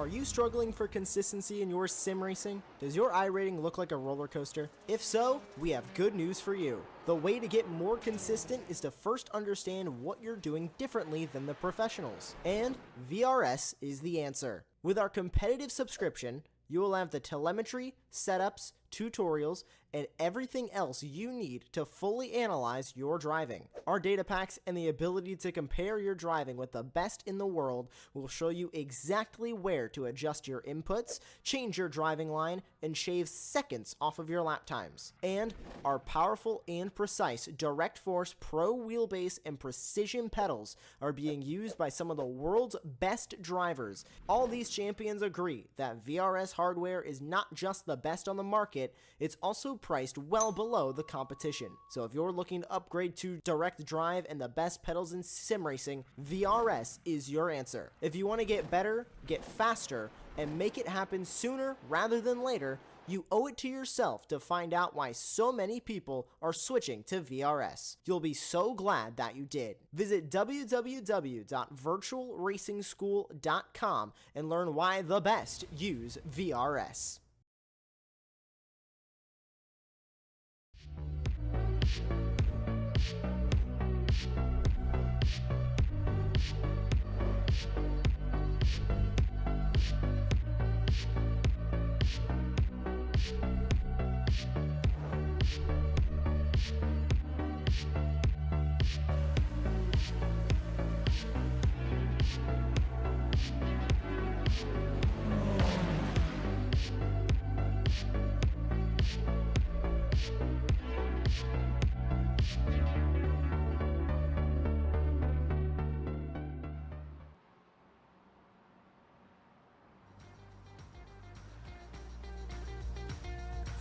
Are you struggling for consistency in your sim racing? Does your iRating look like a roller coaster? If so, we have good news for you. The way to get more consistent is to first understand what you're doing differently than the professionals. And VRS is the answer. With our competitive subscription, you will have the telemetry, setups, tutorials, and everything else you need to fully analyze your driving. Our data packs and the ability to compare your driving with the best in the world will show you exactly where to adjust your inputs, change your driving line, and shave seconds off of your lap times. And our powerful and precise Direct Force Pro wheelbase and precision pedals are being used by some of the world's best drivers. All these champions agree that VRS hardware is not just the best on the market, it's also priced well below the competition. So if you're looking to upgrade to direct drive and the best pedals in sim racing, VRS is your answer. If you want to get better, get faster, and make it happen sooner rather than later, you owe it to yourself to find out why so many people are switching to VRS. You'll be so glad that you did. Visit www.virtualracingschool.com and learn why the best use VRS.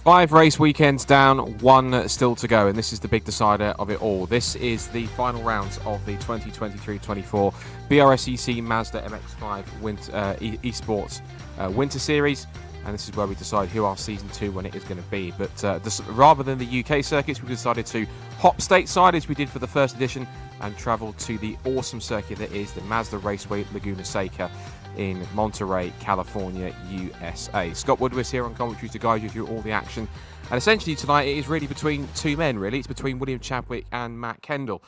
Five race weekends down, one still to go, and this is the big decider of it all. This is the final rounds of the 2023-24 BRSCC Mazda MX-5 eSports Winter Series, and this is where we decide who our Season 2 when it is going to be. But rather than the UK circuits, we decided to hop stateside as we did for the first edition and travel to the awesome circuit that is the Mazda Raceway Laguna Seca in Monterey, California, USA. Scott Woodward here on commentary to guide you through all the action. And essentially tonight it is really between two men, really. It's between William Chadwick and Matt Kendall.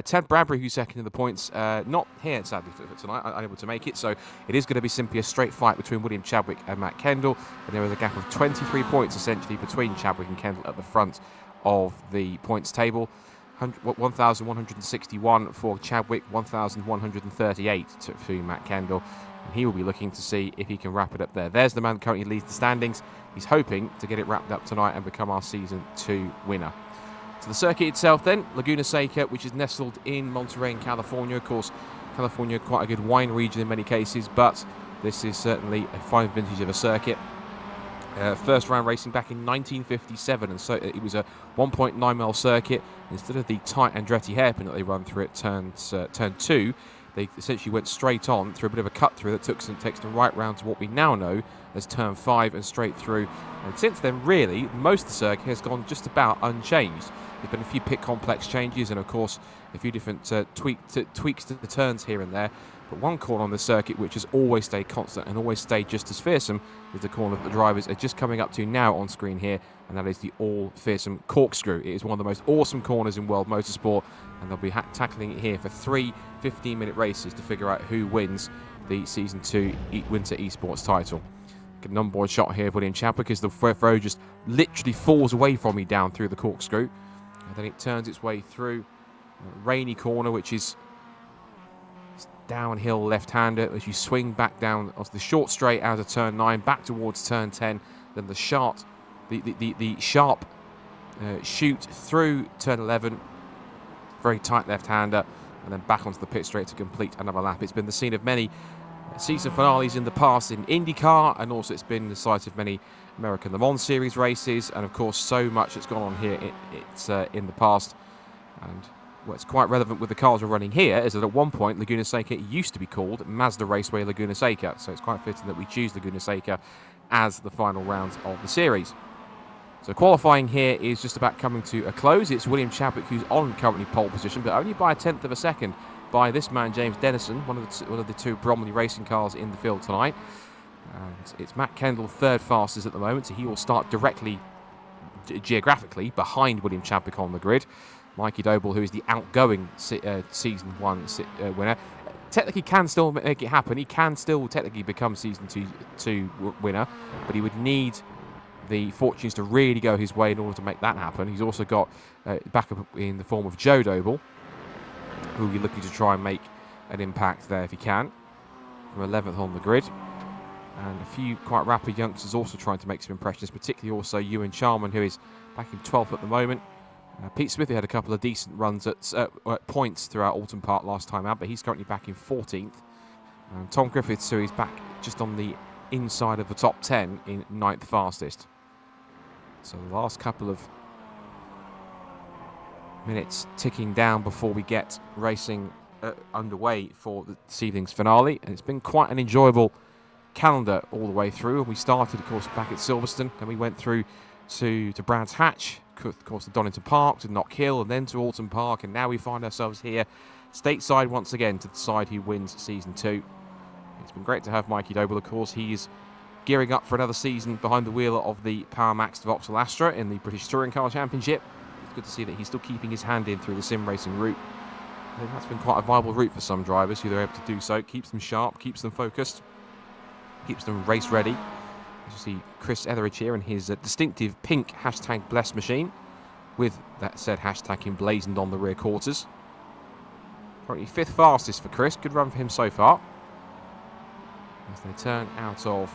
Ted Bradbury, who's second in the points, not here sadly for tonight, unable to make it. So it is going to be simply a straight fight between William Chadwick and Matt Kendall. And there is a gap of 23 points essentially between Chadwick and Kendall at the front of the points table. 1,161 for Chadwick, 1,138 for Matt Kendall. And he will be looking to see if he can wrap it up there. There's the man who currently leads the standings. He's hoping to get it wrapped up tonight and become our Season 2 winner. So the circuit itself then, Laguna Seca, which is nestled in Monterey in California. Of course, California, quite a good wine region in many cases, but this is certainly a fine vintage of a circuit. First round racing back in 1957, and so it was a 1.9 mile circuit. Instead of the tight Andretti hairpin that they run through at turn 2, they essentially went straight on through a bit of a cut through that takes them right round to what we now know as turn 5 and straight through. And since then, really, most of the circuit has gone just about unchanged. There's been a few pit complex changes and, of course, a few different tweaks to the turns here and there. But one corner on the circuit which has always stayed constant and always stayed just as fearsome is the corner that the drivers are just coming up to now on screen here, and that is the all-fearsome corkscrew. It is one of the most awesome corners in world motorsport, and they'll be tackling it here for 3 15-minute races to figure out who wins the Season 2 Winter Esports title. Get an onboard shot here of William Chadwick as the throw just literally falls away from me down through the corkscrew, and then it turns its way through a rainy corner, which is downhill left-hander as you swing back down onto the short straight out of turn 9 back towards turn 10, then the sharp shoot through turn 11, very tight left-hander, and then back onto the pit straight to complete another lap. It's been the scene of many season finales in the past in IndyCar, and also it's been the site of many American Le Mans Series races, and of course so much that's gone on here in the past. And what's quite relevant with the cars we're running here is that at one point Laguna Seca used to be called Mazda Raceway Laguna Seca, so it's quite fitting that we choose Laguna Seca as the final round of the series. So qualifying here is just about coming to a close. It's William Chadwick who's on currently pole position, but only by a tenth of a second by this man James Dennison, one of the two Bromley racing cars in the field tonight. And it's Matt Kendall third fastest at the moment, so he will start directly, geographically, behind William Chadwick on the grid. Mikey Doble, who is the outgoing Season 1 winner, technically can still make it happen. He can still technically become Season 2 winner, but he would need the fortunes to really go his way in order to make that happen. He's also got backup in the form of Joe Doble, who will be looking to try and make an impact there if he can, from 11th on the grid. And a few quite rapid youngsters also trying to make some impressions, particularly also Ewan Charman, who is back in 12th at the moment. Pete Smith, who had a couple of decent runs at points throughout Alton Park last time out, but he's currently back in 14th. And Tom Griffiths, who is back just on the inside of the top 10 in 9th fastest. So the last couple of minutes ticking down before we get racing underway for this evening's finale. And it's been quite an enjoyable calendar all the way through. And we started, of course, back at Silverstone, then we went through to Brands Hatch, of course, to Donington Park, to Knock Hill, and then to Alton Park, and now we find ourselves here stateside once again to decide who wins Season 2. It's been great to have Mikey Doble, of course. He's gearing up for another season behind the wheel of the Power Maxed Vauxhall Astra in the British Touring Car Championship. It's good to see that he's still keeping his hand in through the sim racing route. I think that's been quite a viable route for some drivers who are able to do so. Keeps them sharp, keeps them focused, keeps them race ready. As you see Chris Etheridge here in his distinctive pink hashtag blessed machine, with that said hashtag emblazoned on the rear quarters. Currently 5th fastest for Chris. Good run for him so far. As they turn out of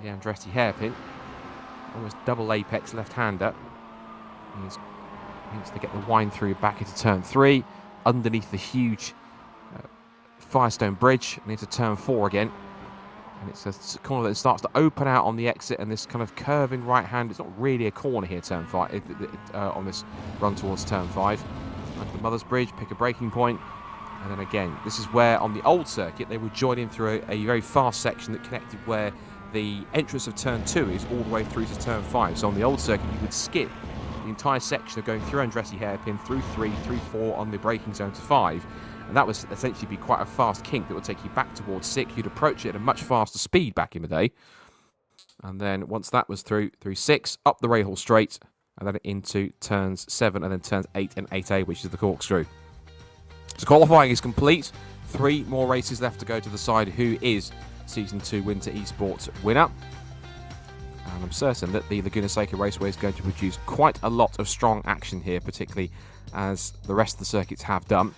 the Andretti hairpin, almost double apex left-hander. Needs to get the wind through back into turn 3, underneath the huge Firestone Bridge, and into turn 4 again. And it's a corner that starts to open out on the exit, and this kind of curving right hand. It's not really a corner here, turn 5, on this run towards turn 5. Under the Mother's Bridge, pick a braking point, and then again, this is where on the old circuit they would join in through a very fast section that connected where the entrance of turn 2 is all the way through to turn 5. So on the old circuit, you would skip the entire section of going through Andretti hairpin, through 3, through 4 on the braking zone to 5. And that would essentially be quite a fast kink that would take you back towards 6. You'd approach it at a much faster speed back in the day. And then once that was through 6, up the Rahal straight, and then into turns 7, and then turns 8 and 8A, which is the corkscrew. So qualifying is complete. 3 more races left to go to decide who is Season 2 Winter eSports winner. And I'm certain that the Laguna Seca Raceway is going to produce quite a lot of strong action here, particularly as the rest of the circuits have done.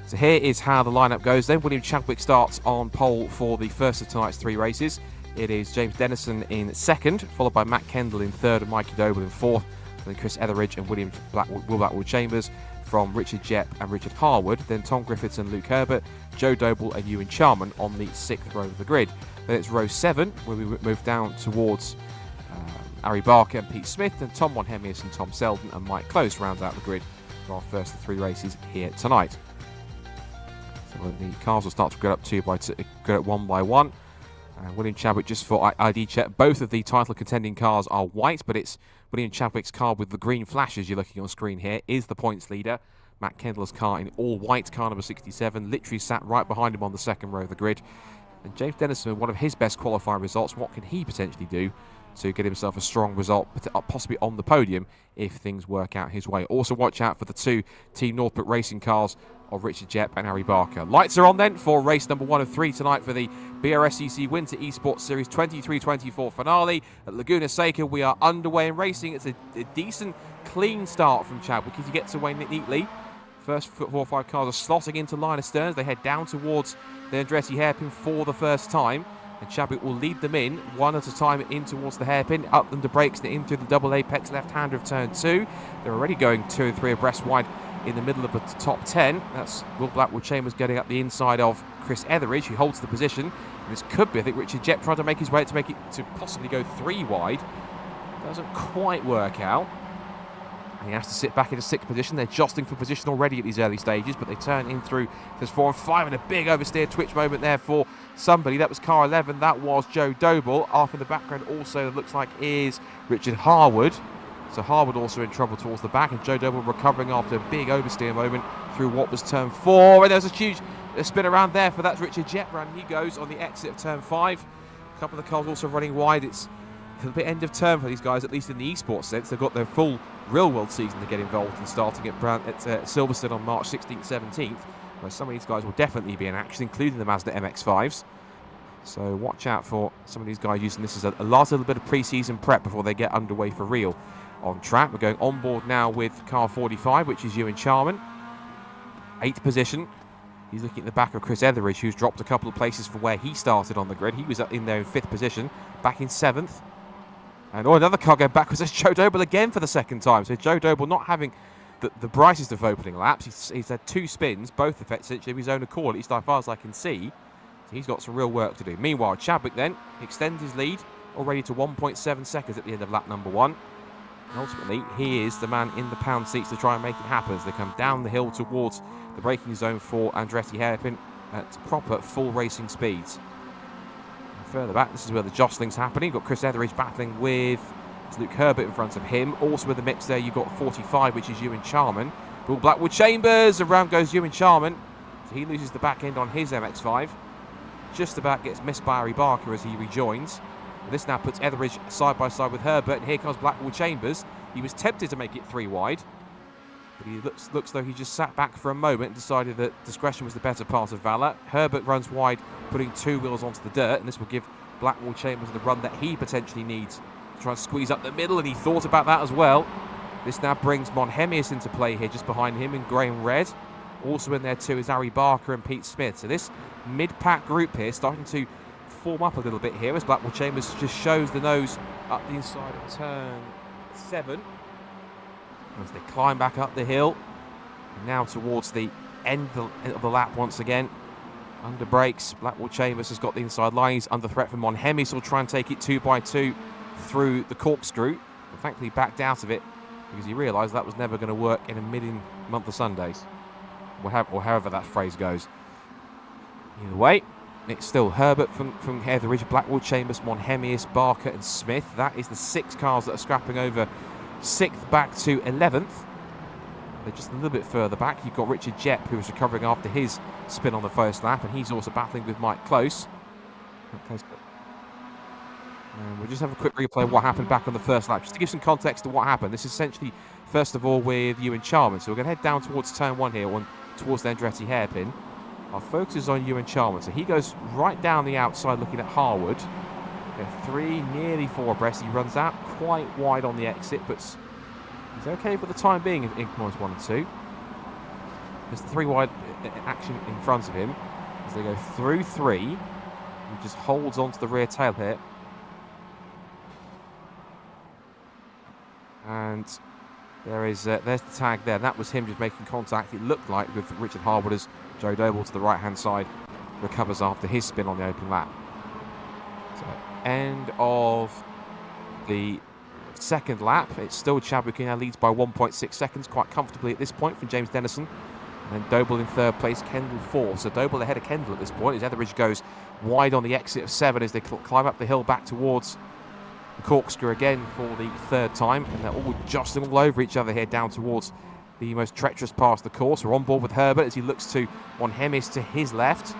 So here is how the lineup goes then. William Chadwick starts on pole for the first of tonight's 3 races. It is James Dennison in 2nd, followed by Matt Kendall in 3rd and Mikey Doble in 4th. Then Chris Etheridge and Will Blackwood Chambers from Richard Jepp and Richard Harwood. Then Tom Griffiths and Luke Herbert, Joe Doble and Ewan Charman on the 6th row of the grid. Then it's row 7, where we move down towards Ari Barker and Pete Smith, and Tom Monhemius and Tom Selden and Mike Close rounds out the grid for our first of 3 races here tonight. So the cars will start to get up one by one. William Chadwick, just for ID check, both of the title contending cars are white, but it's William Chadwick's car with the green flashes you're looking on screen here is the points leader. Matt Kendall's car in all white, car number 67, literally sat right behind him on the 2nd row of the grid. And James Dennison, one of his best qualifying results, what can he potentially do to get himself a strong result, possibly on the podium, if things work out his way? Also watch out for the 2 Team Northbrook Racing cars of Richard Jepp and Harry Barker. Lights are on then for race number 1 of 3 tonight for the BRSCC Winter eSports Series 23-24 finale at Laguna Seca. We are underway in racing. It's a decent, clean start from Chadwick. He gets away neatly. First 4 or 5 cars are slotting into line of sterns. They head down towards the Andretti hairpin for the first time. And Chadwick will lead them in, one at a time, in towards the hairpin, up them to brakes, into the double apex left-hander of turn 2. They're already going 2 and 3 abreast wide in the middle of the top 10. That's Will Blackwood Chambers getting up the inside of Chris Etheridge, who holds the position. And this could be, I think, Richard Jepp trying to make his way to possibly go 3 wide. Doesn't quite work out. And he has to sit back into 6th position. They're jostling for position already at these early stages, but they turn in through there's 4 and 5, and a big oversteer twitch moment there for somebody. That was car 11. That was Joe Doble. Off in the background also looks like is Richard Harwood. So Harwood also in trouble towards the back, and Joe Doble recovering after a big oversteer moment through what was turn 4. And there's a huge a spin around there for that's Richard Jett. Round he goes on the exit of turn 5. A couple of the cars also running wide. It's a bit end of term for these guys, at least in the eSports sense. They've got their full real-world season to get involved in, starting at Silverstone on March 16th, 17th, where some of these guys will definitely be in action, including the Mazda MX-5s. So watch out for some of these guys using this as a last little bit of pre-season prep before they get underway for real on track. We're going on board now with car 45, which is Ewan Charman. 8th position. He's looking at the back of Chris Etheridge, who's dropped a couple of places from where he started on the grid. He was in there in 5th position, back in 7th. And another car going backwards. That's Joe Doble again for the second time. So Joe Doble not having the brightest of opening laps. He's had 2 spins, both essentially of his own accord, at least as far as I can see. So he's got some real work to do. Meanwhile, Chadwick then extends his lead already to 1.7 seconds at the end of lap number 1. And ultimately, he is the man in the pound seats to try and make it happen as they come down the hill towards the braking zone for Andretti Hairpin at proper full racing speeds. And further back, this is where the jostling's happening. You've got Chris Etheridge battling with Luke Herbert in front of him. Also with the mix there, you've got 45, which is Ewan Charman. Paul Blackwood Chambers, around goes Ewan Charman. So he loses the back end on his MX-5. Just about gets missed by Harry Barker as he rejoins. And this now puts Etheridge side by side with Herbert, and here comes Blackwood Chambers. He was tempted to make it 3 wide, but he looks though he just sat back for a moment and decided that discretion was the better part of valour. Herbert runs wide, putting 2 wheels onto the dirt, and this will give Blackwood Chambers the run that he potentially needs to try and squeeze up the middle, and he thought about that as well. This now brings Monhemius into play here, just behind him in grey and red. Also in there too is Harry Barker and Pete Smith. So this mid-pack group here starting to form up a little bit here as Blackwood Chambers just shows the nose up the inside of turn 7 as they climb back up the hill. And now towards the end of the lap once again. Under brakes, Blackwood Chambers has got the inside line. He's under threat from Monhemius. He'll try and take it 2 by 2 through the corkscrew. But thankfully backed out of it because he realised that was never going to work in a month of Sundays. Or however that phrase goes. Either way, it's still Herbert from Etheridge, Blackwood Chambers, Monhemius, Barker and Smith. That is the 6 cars that are scrapping over 6th back to 11th. They're just a little bit further back. You've got Richard Jett, who was recovering after his spin on the first lap, and he's also battling with Mike Close. And we'll just have a quick replay of what happened back on the first lap, just to give some context to what happened. This is essentially, first of all, with Ewan Charman. So we're going to head down towards turn 1 here, towards the Andretti Hairpin. Our focus is on Ewan Charman. So he goes right down the outside looking at Harwood. They're 3, nearly 4 abreast. He runs out quite wide on the exit, but he's okay for the time being in corners 1 and 2. There's 3 wide action in front of him as they go through 3. He just holds onto the rear tail here. And there's the tag there. That was him just making contact, it looked like, with Richard Harwood as Joe Doble to the right-hand side recovers after his spin on the open lap. So, end of the second lap. It's still Chadwick who now leads by 1.6 seconds, quite comfortably at this point from James Dennison. And then Doble in 3rd place, Kendall 4th. So Doble ahead of Kendall at this point as Etheridge goes wide on the exit of 7 as they climb up the hill back towards the corkscrew again for the 3rd time, and they're all jostling all over each other here down towards the most treacherous part of the course. We're on board with Herbert as he looks to Monhemius to his left.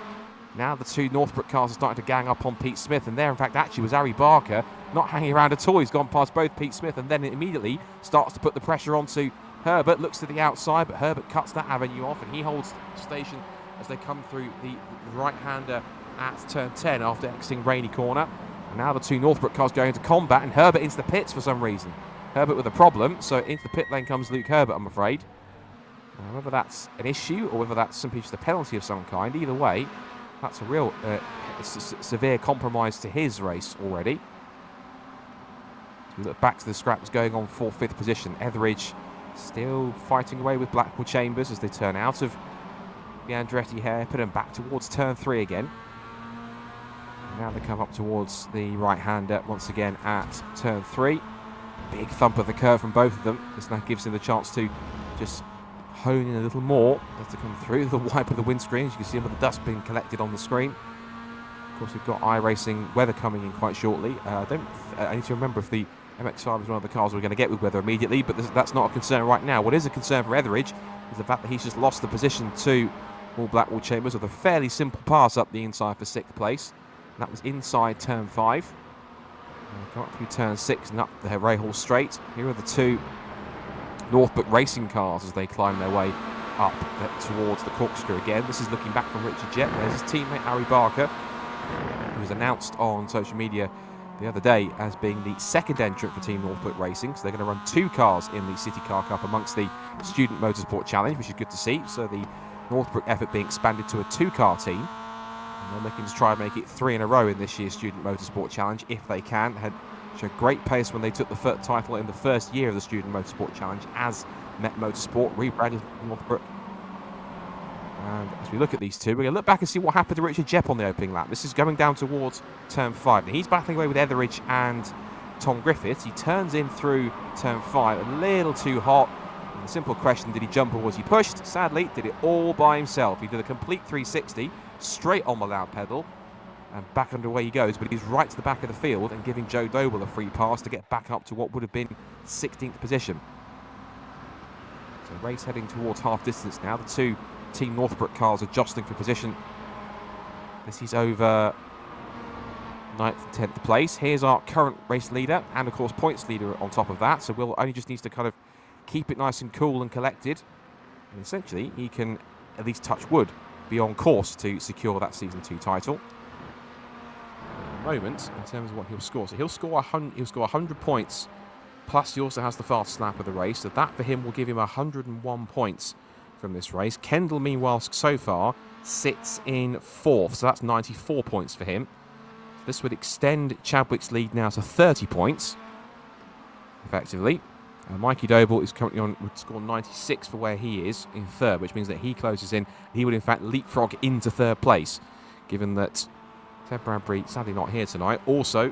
Now the 2 Northbrook cars are starting to gang up on Pete Smith, and there in fact actually was Harry Barker, not hanging around at all. He's gone past both Pete Smith and then immediately starts to put the pressure onto Herbert. Looks to the outside, but Herbert cuts that avenue off and he holds station as they come through the right-hander at turn 10 after exiting Rainy Corner. And now the 2 Northbrook cars going into combat, and Herbert into the pits for some reason. Herbert with a problem, so into the pit lane comes Luke Herbert, I'm afraid. Now, whether that's an issue or whether that's simply just a penalty of some kind, either way, that's a real severe compromise to his race already. We look back to the scraps going on for 5th position. Etheridge still fighting away with Blackwood Chambers as they turn out of the Andretti hairpin and back towards turn 3 again. Now they come up towards the right-hander once again at turn 3. Big thump of the curve from both of them. This now gives him the chance to just hone in a little more as to come through the wipe of the windscreen. As you can see, with the dust being collected on the screen. Of course, we've got iRacing weather coming in quite shortly. I need to remember if the MX-5 is one of the cars we're going to get with weather immediately, but that's not a concern right now. What is a concern for Etheridge is the fact that he's just lost the position to All Blackwall Chambers with a fairly simple pass up the inside for 6th place. And that was inside turn 5. And come up through turn 6 and up the Rahal Straight. Here are the two Northbrook racing cars as they climb their way up towards the corkscrew again. This is looking back from Richard Jett. There's his teammate Harry Barker, who was announced on social media the other day as being the second entrant for Team Northbrook Racing. So they're going to run 2 cars in the City Car Cup amongst the Student Motorsport Challenge, which is good to see. So the Northbrook effort being expanded to a 2-car team. And they're looking to try and make it 3 in a row in this year's Student Motorsport Challenge if they can. Had showed great pace when they took the title in the first year of the Student Motorsport Challenge as Met Motorsport, rebranded Northbrook. And as we look at these two, we're going to look back and see what happened to Richard Jett on the opening lap. This is going down towards turn 5. Now he's battling away with Etheridge and Tom Griffiths. He turns in through turn 5, a little too hot. And the simple question, did he jump or was he pushed? Sadly, did it all by himself. He did a complete 360, straight on the loud pedal, and back underway he goes. But he's right to the back of the field and giving Joe Doble a free pass to get back up to what would have been 16th position. So race heading towards half distance now. The two Team Northbrook cars are jostling for position. This is over 9th and 10th place. Here's our current race leader and of course points leader on top of that. So Will only just needs to kind of keep it nice and cool and collected. And essentially he can at least touch wood, be on course to secure that Season 2 title. At the moment, in terms of what he'll score. So he'll score 100 points. Plus he also has the fastest lap of the race. So that for him will give him 101 points from this race. Kendall, meanwhile, so far sits in 4th, so that's 94 points for him. This would extend Chadwick's lead now to 30 points, effectively. Mikey Doble is currently would score 96 for where he is in 3rd, which means that he closes in. He would in fact leapfrog into 3rd place, given that Ted Bradbury sadly not here tonight. Also,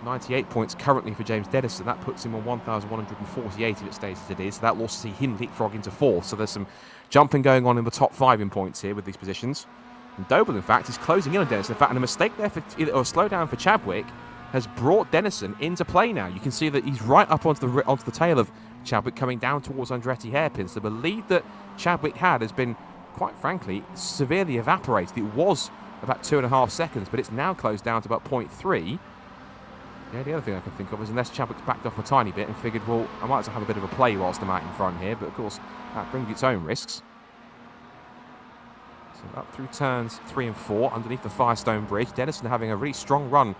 98 points currently for James Dennison. That puts him on 1,148 if it stays as it is. So that will also see him leapfrog into 4th. So there's some jumping going on in the top 5 in points here with these positions. And Doble, in fact, is closing in on Dennison. In fact, and a mistake there or a slowdown for Chadwick has brought Dennison into play now. You can see that he's right up onto the tail of Chadwick, coming down towards Andretti hairpins. So the lead that Chadwick had has been, quite frankly, severely evaporated. It was about 2.5 seconds, but it's now closed down to about 0.3. Yeah, the other thing I can think of is unless Chadwick's backed off a tiny bit and figured, well, I might as well have a bit of a play whilst I'm out in front here, but of course that brings its own risks. So up through turns 3 and 4 underneath the Firestone Bridge. Dennison having a really strong run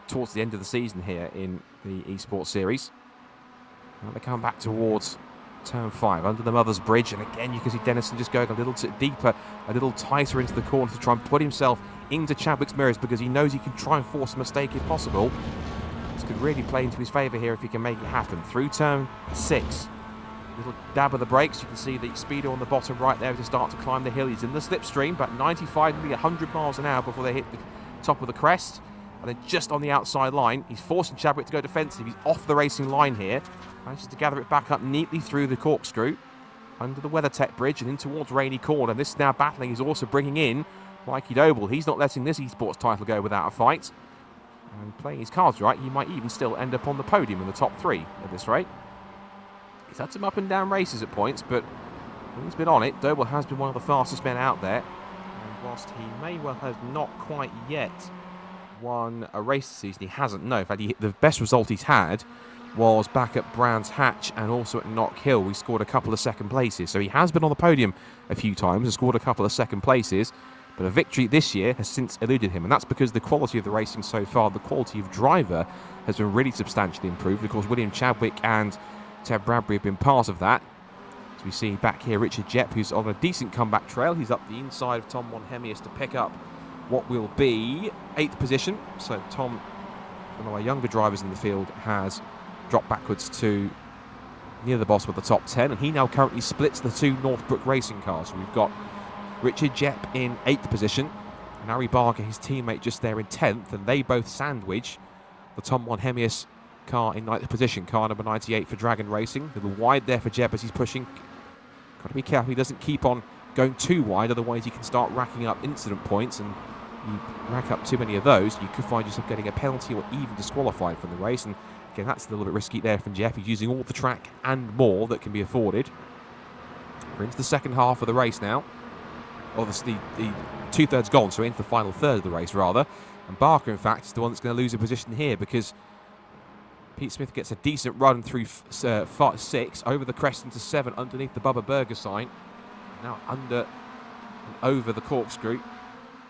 towards the end of the season here in the eSports series. Now they come back towards turn 5 under the Mother's Bridge, and again you can see Dennison just going a little deeper, a little tighter into the corner to try and put himself into Chadwick's mirrors, because he knows he can try and force a mistake if possible. This could really play into his favour here if he can make it happen. Through turn 6, little dab of the brakes. You can see the speedo on the bottom right there to start to climb the hill. He's in the slipstream, about 95, maybe 100 miles an hour before they hit the top of the crest. And then just on the outside line, he's forcing Chadwick to go defensive. He's off the racing line here. Manages to gather it back up neatly through the corkscrew, under the WeatherTech Bridge and in towards Rainy Corner. And this now battling is also bringing in Mikey Doble. He's not letting this eSports title go without a fight. And playing his cards right, he might even still end up on the podium in the top 3 at this rate. He's had some up and down races at points, but when he's been on it, Doble has been one of the fastest men out there. And whilst he may well have not quite yet won a race this season, he hasn't. No, in fact, the best result he's had was back at Brands Hatch and also at Knock Hill. We scored a couple of second places. So he has been on the podium a few times and scored a couple of second places. But a victory this year has since eluded him, and that's because the quality of the racing so far, the quality of driver, has been really substantially improved. Of course, William Chadwick and Ted Bradbury have been part of that. As we see back here, Richard Jett, who's on a decent comeback trail. He's up the inside of Tom Monhemius to pick up what will be 8th position. So Tom, one of our younger drivers in the field, has dropped backwards to near the bottom of the top 10, and he now currently splits the 2 Northbrook racing cars. So we've got Richard Jett in 8th position, and Harry Barker, his teammate, just there in 10th, and they both sandwich the Tom Monhemius car in 9th position, car number 98 for Dragon Racing. A little wide there for Jebb as he's pushing. Got to be careful he doesn't keep on going too wide, otherwise he can start racking up incident points, and you rack up too many of those, you could find yourself getting a penalty or even disqualified from the race. And again, that's a little bit risky there from Jeff. He's using all the track and more that can be afforded. We're into the second half of the race now. or the two-thirds gone, so into the final third of the race, rather. And Barker, in fact, is the one that's going to lose a position here because Pete Smith gets a decent run through 6, over the crest into 7, underneath the Bubba Burger sign. Now under and over the corkscrew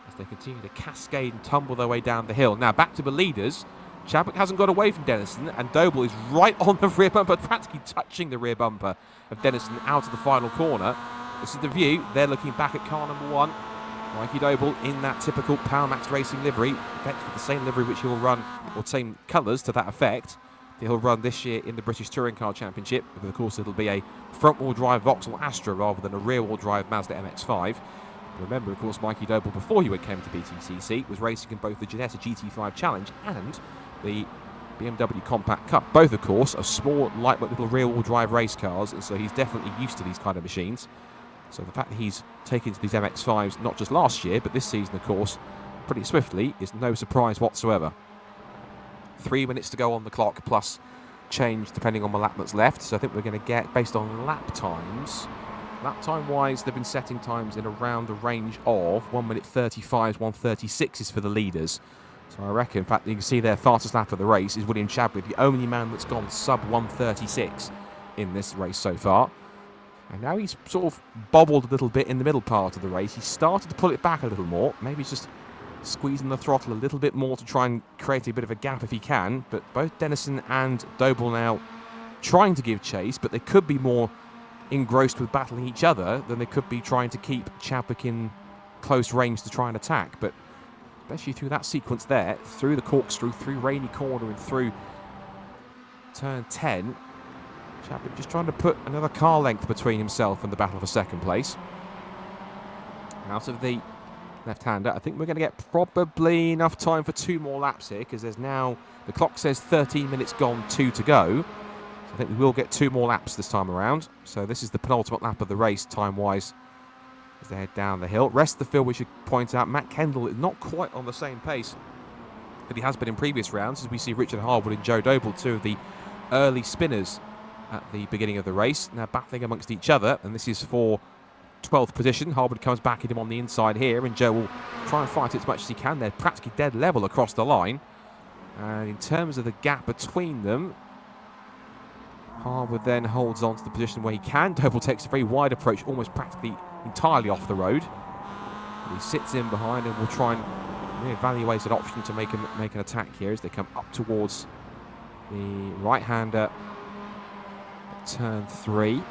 as they continue to cascade and tumble their way down the hill. Now back to the leaders. Chadwick hasn't got away from Dennison, and Doble is right on the rear bumper, practically touching the rear bumper of Dennison out of the final corner. This is the view. They're looking back at car number 1. Mikey Doble in that typical Power Max Racing livery, effectively the same livery which he'll run, or same colours to that effect, that he'll run this year in the British Touring Car Championship. But of course, it'll be a front-wheel drive Vauxhall Astra rather than a rear-wheel drive Mazda MX-5. Remember, of course, Mikey Doble, before he came to BTCC, was racing in both the Ginetta GT5 Challenge and the BMW Compact Cup. Both, of course, are small, lightweight little rear-wheel drive race cars, and so he's definitely used to these kind of machines. So the fact that he's taken to these MX-5s, not just last year, but this season, of course, pretty swiftly, is no surprise whatsoever. 3 minutes to go on the clock, plus change depending on the lap that's left. So I think we're going to get, based on lap times, lap time-wise, they've been setting times in around the range of 1 minute 35, 1:36 is for the leaders. So I reckon, in fact, you can see their fastest lap of the race is William Chadwick, the only man that's gone sub 1:36 in this race so far. And now he's sort of bobbled a little bit in the middle part of the race. He started to pull it back a little more. Maybe he's just squeezing the throttle a little bit more to try and create a bit of a gap if he can. But both Dennison and Doble now trying to give chase, but they could be more engrossed with battling each other than they could be trying to keep Chadwick in close range to try and attack. But especially through that sequence there, through the corkscrew, through Rainy Corner and through turn 10, Chadwick just trying to put another car length between himself and the battle for second place. Out of the left-hander, I think we're going to get probably enough time for 2 more laps here, because there's now, the clock says 13 minutes gone, 2 to go. So I think we will get 2 more laps this time around. So this is the penultimate lap of the race, time-wise, as they head down the hill. Rest of the field, we should point out, Matt Kendall is not quite on the same pace that he has been in previous rounds, as we see Richard Harwood and Joe Doble, 2 of the early spinners at the beginning of the race, now battling amongst each other, and this is for 12th position. Harwood comes back at him on the inside here, and Joe will try and fight it as much as he can. They're practically dead level across the line, and in terms of the gap between them, Harwood then holds on to the position where he can. Doble takes a very wide approach, almost practically entirely off the road. He sits in behind and will try and reevaluate an option to make an attack here as they come up towards the right-hander. Turn 3. And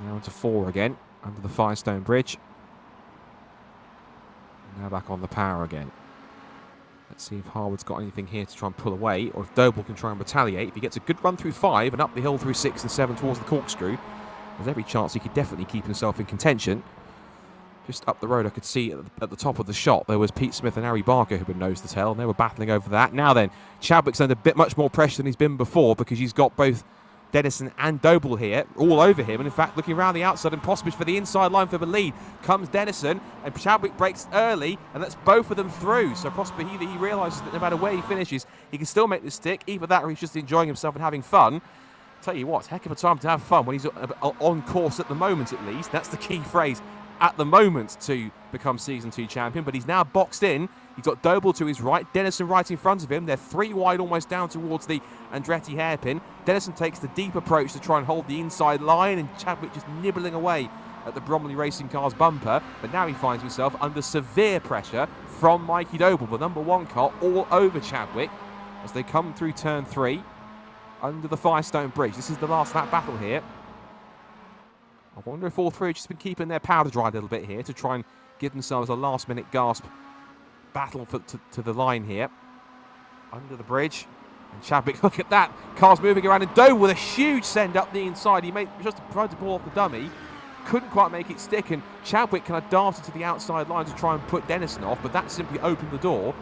now into 4 again, under the Firestone Bridge. Now back on the power again. Let's see if Harwood's got anything here to try and pull away, or if Doble can try and retaliate. If he gets a good run through 5 and up the hill through 6 and 7 towards the corkscrew, there's every chance he could definitely keep himself in contention. Just up the road, I could see at the top of the shot, there was Pete Smith and Harry Barker who had nose to tail, and they were battling over that. Now then, Chadwick's under a bit much more pressure than he's been before, because he's got both Dennison and Doble here, all over him, and in fact, looking around the outside and possibly for the inside line for the lead, comes Dennison, and Chadwick breaks early, and that's both of them through. So possibly he realises that no matter where he finishes, he can still make this stick, either that or he's just enjoying himself and having fun. Tell you what, heck of a time to have fun when he's on course at the moment, at least. That's the key phrase. At the moment to become Season 2 champion, but he's now boxed in. He's got Doble to his right, Dennison right in front of him. They're 3 wide almost down towards the Andretti hairpin. Dennison takes the deep approach to try and hold the inside line, and Chadwick just nibbling away at the Bromley Racing Car's bumper. But now he finds himself under severe pressure from Mikey Doble, the number 1 car, all over Chadwick as they come through turn 3 under the Firestone Bridge. This is the last lap battle here. I wonder if all 3 have just been keeping their powder dry a little bit here to try and give themselves a last-minute gasp battle to the line here. Under the bridge. And Chadwick, look at that. Car's moving around, and Doble with a huge send up the inside. He just tried to pull off the dummy. Couldn't quite make it stick, and Chadwick kind of darted to the outside line to try and put Dennison off, but that simply opened the door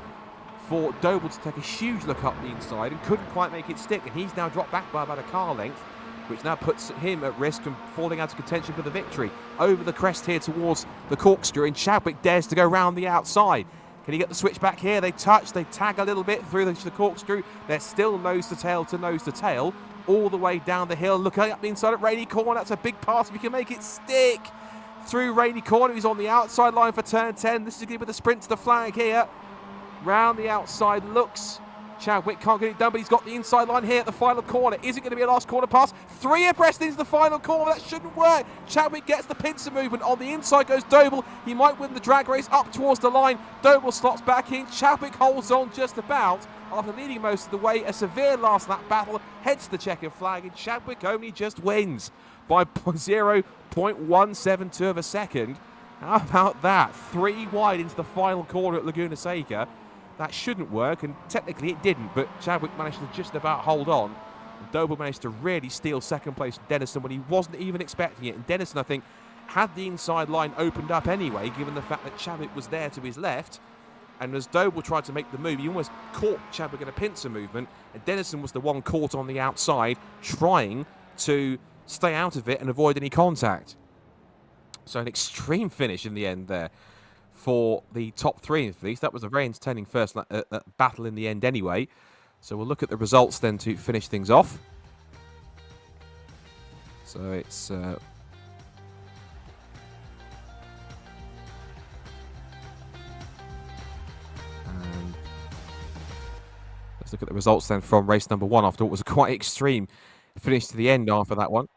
for Doble to take a huge look up the inside and couldn't quite make it stick. And he's now dropped back by about a car length, which now puts him at risk of falling out of contention for the victory. Over the crest here towards the corkscrew, and Chadwick dares to go round the outside. Can he get the switch back here? They touch, they tag a little bit through the corkscrew. They're still nose to tail, all the way down the hill, looking up the inside at Rainy Corner. That's a big pass if he can make it stick through Rainy Corner. He's on the outside line for turn 10. This is going to be the sprint to the flag here. Round the outside, looks. Chadwick can't get it done, but he's got the inside line here at the final corner. Is it going to be a last corner pass? 3 abreast into the final corner. That shouldn't work. Chadwick gets the pincer movement. On the inside goes Doble. He might win the drag race up towards the line. Doble slots back in. Chadwick holds on just about. After leading most of the way, a severe last lap battle heads to the checkered flag, and Chadwick only just wins by 0.172 of a second. How about that? 3 wide into the final corner at Laguna Seca. That shouldn't work, and technically it didn't, but Chadwick managed to just about hold on. And Doble managed to really steal second place from Dennison when he wasn't even expecting it. And Dennison, I think, had the inside line opened up anyway, given the fact that Chadwick was there to his left. And as Doble tried to make the move, he almost caught Chadwick in a pincer movement, and Dennison was the one caught on the outside, trying to stay out of it and avoid any contact. So an extreme finish in the end there for the top 3 at least. That was a very entertaining first battle in the end anyway. So we'll look at the results then to finish things off. So it's... let's look at the results then from race number 1 after what was a quite extreme finish to the end after that one.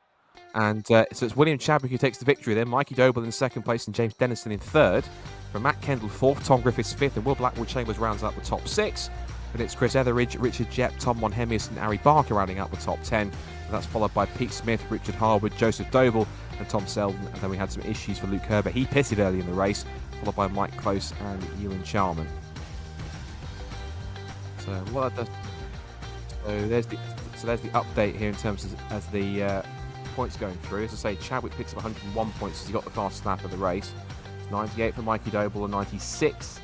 And so it's William Chadwick who takes the victory then. Mikey Doble in second place and James Dennison in third. From Matt Kendall 4th, Tom Griffiths 5th, and Will Blackwood Chambers rounds out the top 6. And it's Chris Etheridge, Richard Jepp, Tom Monhemius and Ari Barker rounding out the top 10. And that's followed by Pete Smith, Richard Harwood, Joseph Doble and Tom Selden. And then we had some issues for Luke Herbert. He pitted early in the race, followed by Mike Close and Ewan Charman. So what that does, there's the update here in terms of as the points going through. As I say, Chadwick picks up 101 points as he got the fastest lap of the race. 98 for Mikey Doble and 96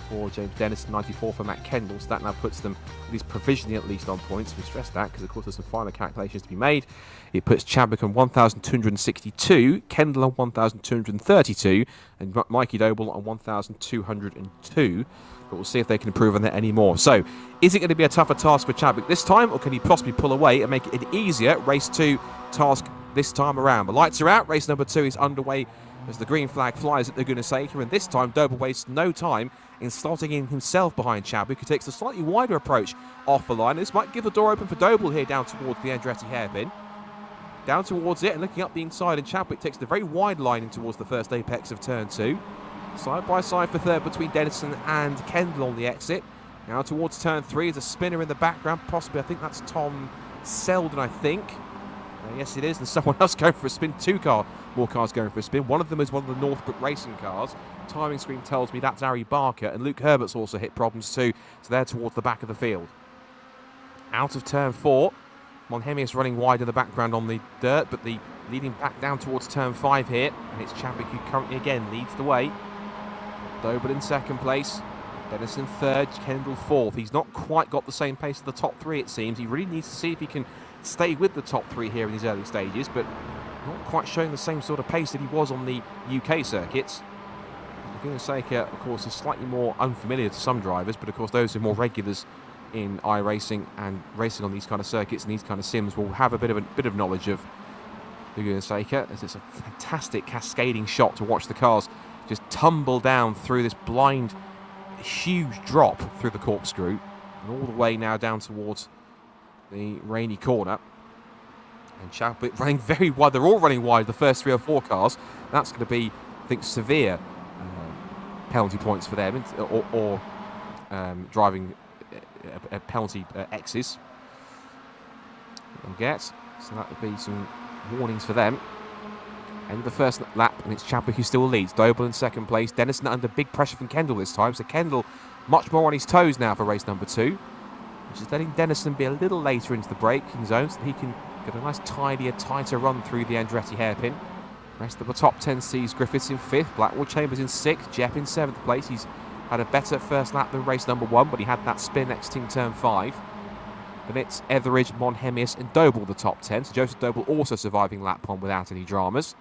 for James Dennison, 94 for Matt Kendall. So that now puts them at least provisionally at least on points. We stress that because of course there's some final calculations to be made. It puts Chadwick on 1,262, Kendall on 1,232 and Mikey Doble on 1,202. But we'll see if they can improve on that anymore. So, is it going to be a tougher task for Chadwick this time, or can he possibly pull away and make it an easier race 2 task this time around? The lights are out. Race number 2 is underway as the green flag flies at Laguna Seca, and this time Doble wastes no time in slotting in himself behind Chadwick, who takes a slightly wider approach off the line. This might give the door open for Doble here down towards the Andretti hairpin. Down towards it and looking up the inside, and Chadwick takes the very wide line in towards the first apex of turn 2. Side by side for third between Dennison and Kendall on the exit. Now towards turn 3 is a spinner in the background, possibly, I think that's Tom Selden, I think. Yes, it is, and someone else going for a spin. 2 more cars going for a spin. One of them is one of the Northbrook Racing cars. Timing screen tells me that's Ari Barker, and Luke Herbert's also hit problems too, so they're towards the back of the field. Out of turn 4, Monhemius running wide in the background on the dirt, but the leading back down towards turn 5 here, and it's Chadwick who currently again leads the way. Doble in second place, Dennison third, Kendall 4th. He's not quite got the same pace as the top 3 it seems. He really needs to see if he can stay with the top 3 here in these early stages, but not quite showing the same sort of pace that he was on the UK circuits. Laguna Seca, of course, is slightly more unfamiliar to some drivers, but of course those who are more regulars in iRacing and racing on these kind of circuits and these kind of sims will have a bit of knowledge of Laguna Seca, as it's a fantastic cascading shot to watch the cars just tumble down through this blind, huge drop through the corkscrew, and all the way now down towards the Rainy Corner. And Chadwick running very wide. They're all running wide, the first 3 or 4 cars. That's going to be, I think, severe penalty points for them, or driving penalty X's. They'll get. So that would be some warnings for them. End of the first lap, and it's Chadwick who still leads. Doble in second place. Dennison under big pressure from Kendall this time. So Kendall much more on his toes now for race number 2. Which is letting Dennison be a little later into the braking zone so that he can get a nice tidier, tighter run through the Andretti hairpin. Rest of the top 10 sees Griffiths in 5th, Blackwood Chambers in 6th, Jepp in 7th place. He's had a better first lap than race number 1, but he had that spin exiting turn 5. Then it's Etheridge, Monhemius and Doble the top 10. So Joseph Doble also surviving lap 1 without any dramas.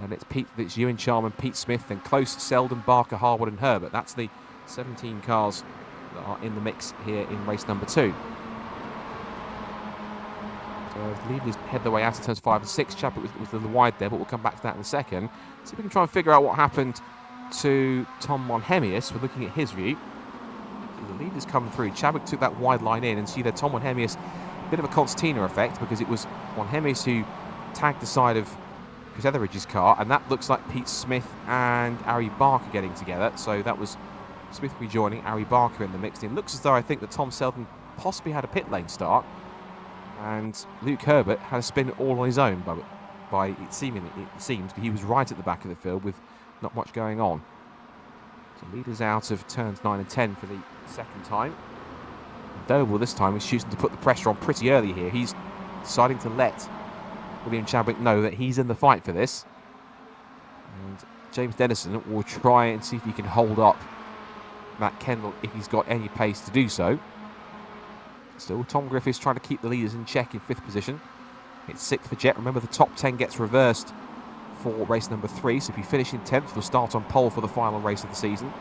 And it's Ewan Charman, Pete Smith, then Close, Selden, Barker, Harwood and Herbert. That's the 17 cars that are in the mix here in race number 2. So The leaders head their way out of turns 5 and 6. Chadwick was a little wide there, but we'll come back to that in a second. See if we can try and figure out what happened to Tom Monhemius. We're looking at his view. The leaders come through. Chadwick took that wide line in, and see there Tom Monhemius, a bit of a concertina effect, because it was Monhemius who tagged the side of Chris Etheridge's car, and that looks like Pete Smith and Ari Barker getting together. So that was Smith rejoining, Ari Barker in the mix. It looks as though I think that Tom Selden possibly had a pit lane start, and Luke Herbert had a spin all on his own, by it seems he was right at the back of the field with not much going on. So leaders out of turns 9 and 10 for the second time. Doble this time is choosing to put the pressure on pretty early here. He's deciding to let William Chadwick know that he's in the fight for this. And James Dennison will try and see if he can hold up Matt Kendall if he's got any pace to do so. Still, Tom Griffiths trying to keep the leaders in check in 5th position. It's 6th for Jet. Remember, the top 10 gets reversed for race number 3. So if you finish in 10th, you'll start on pole for the final race of the season.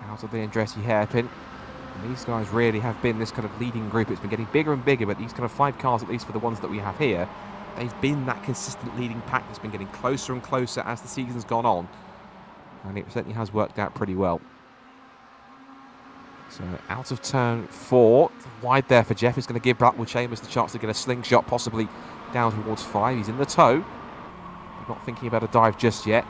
Out of the Andretti hairpin. And these guys really have been this kind of leading group. It's been getting bigger and bigger, but these kind of 5 cars, at least for the ones that we have here, they've been that consistent leading pack that's been getting closer and closer as the season's gone on. And it certainly has worked out pretty well. So out of turn 4, wide there for Jeff. Is going to give Blackwood Chambers the chance to get a slingshot, possibly down towards 5. He's in the tow. Not thinking about a dive just yet.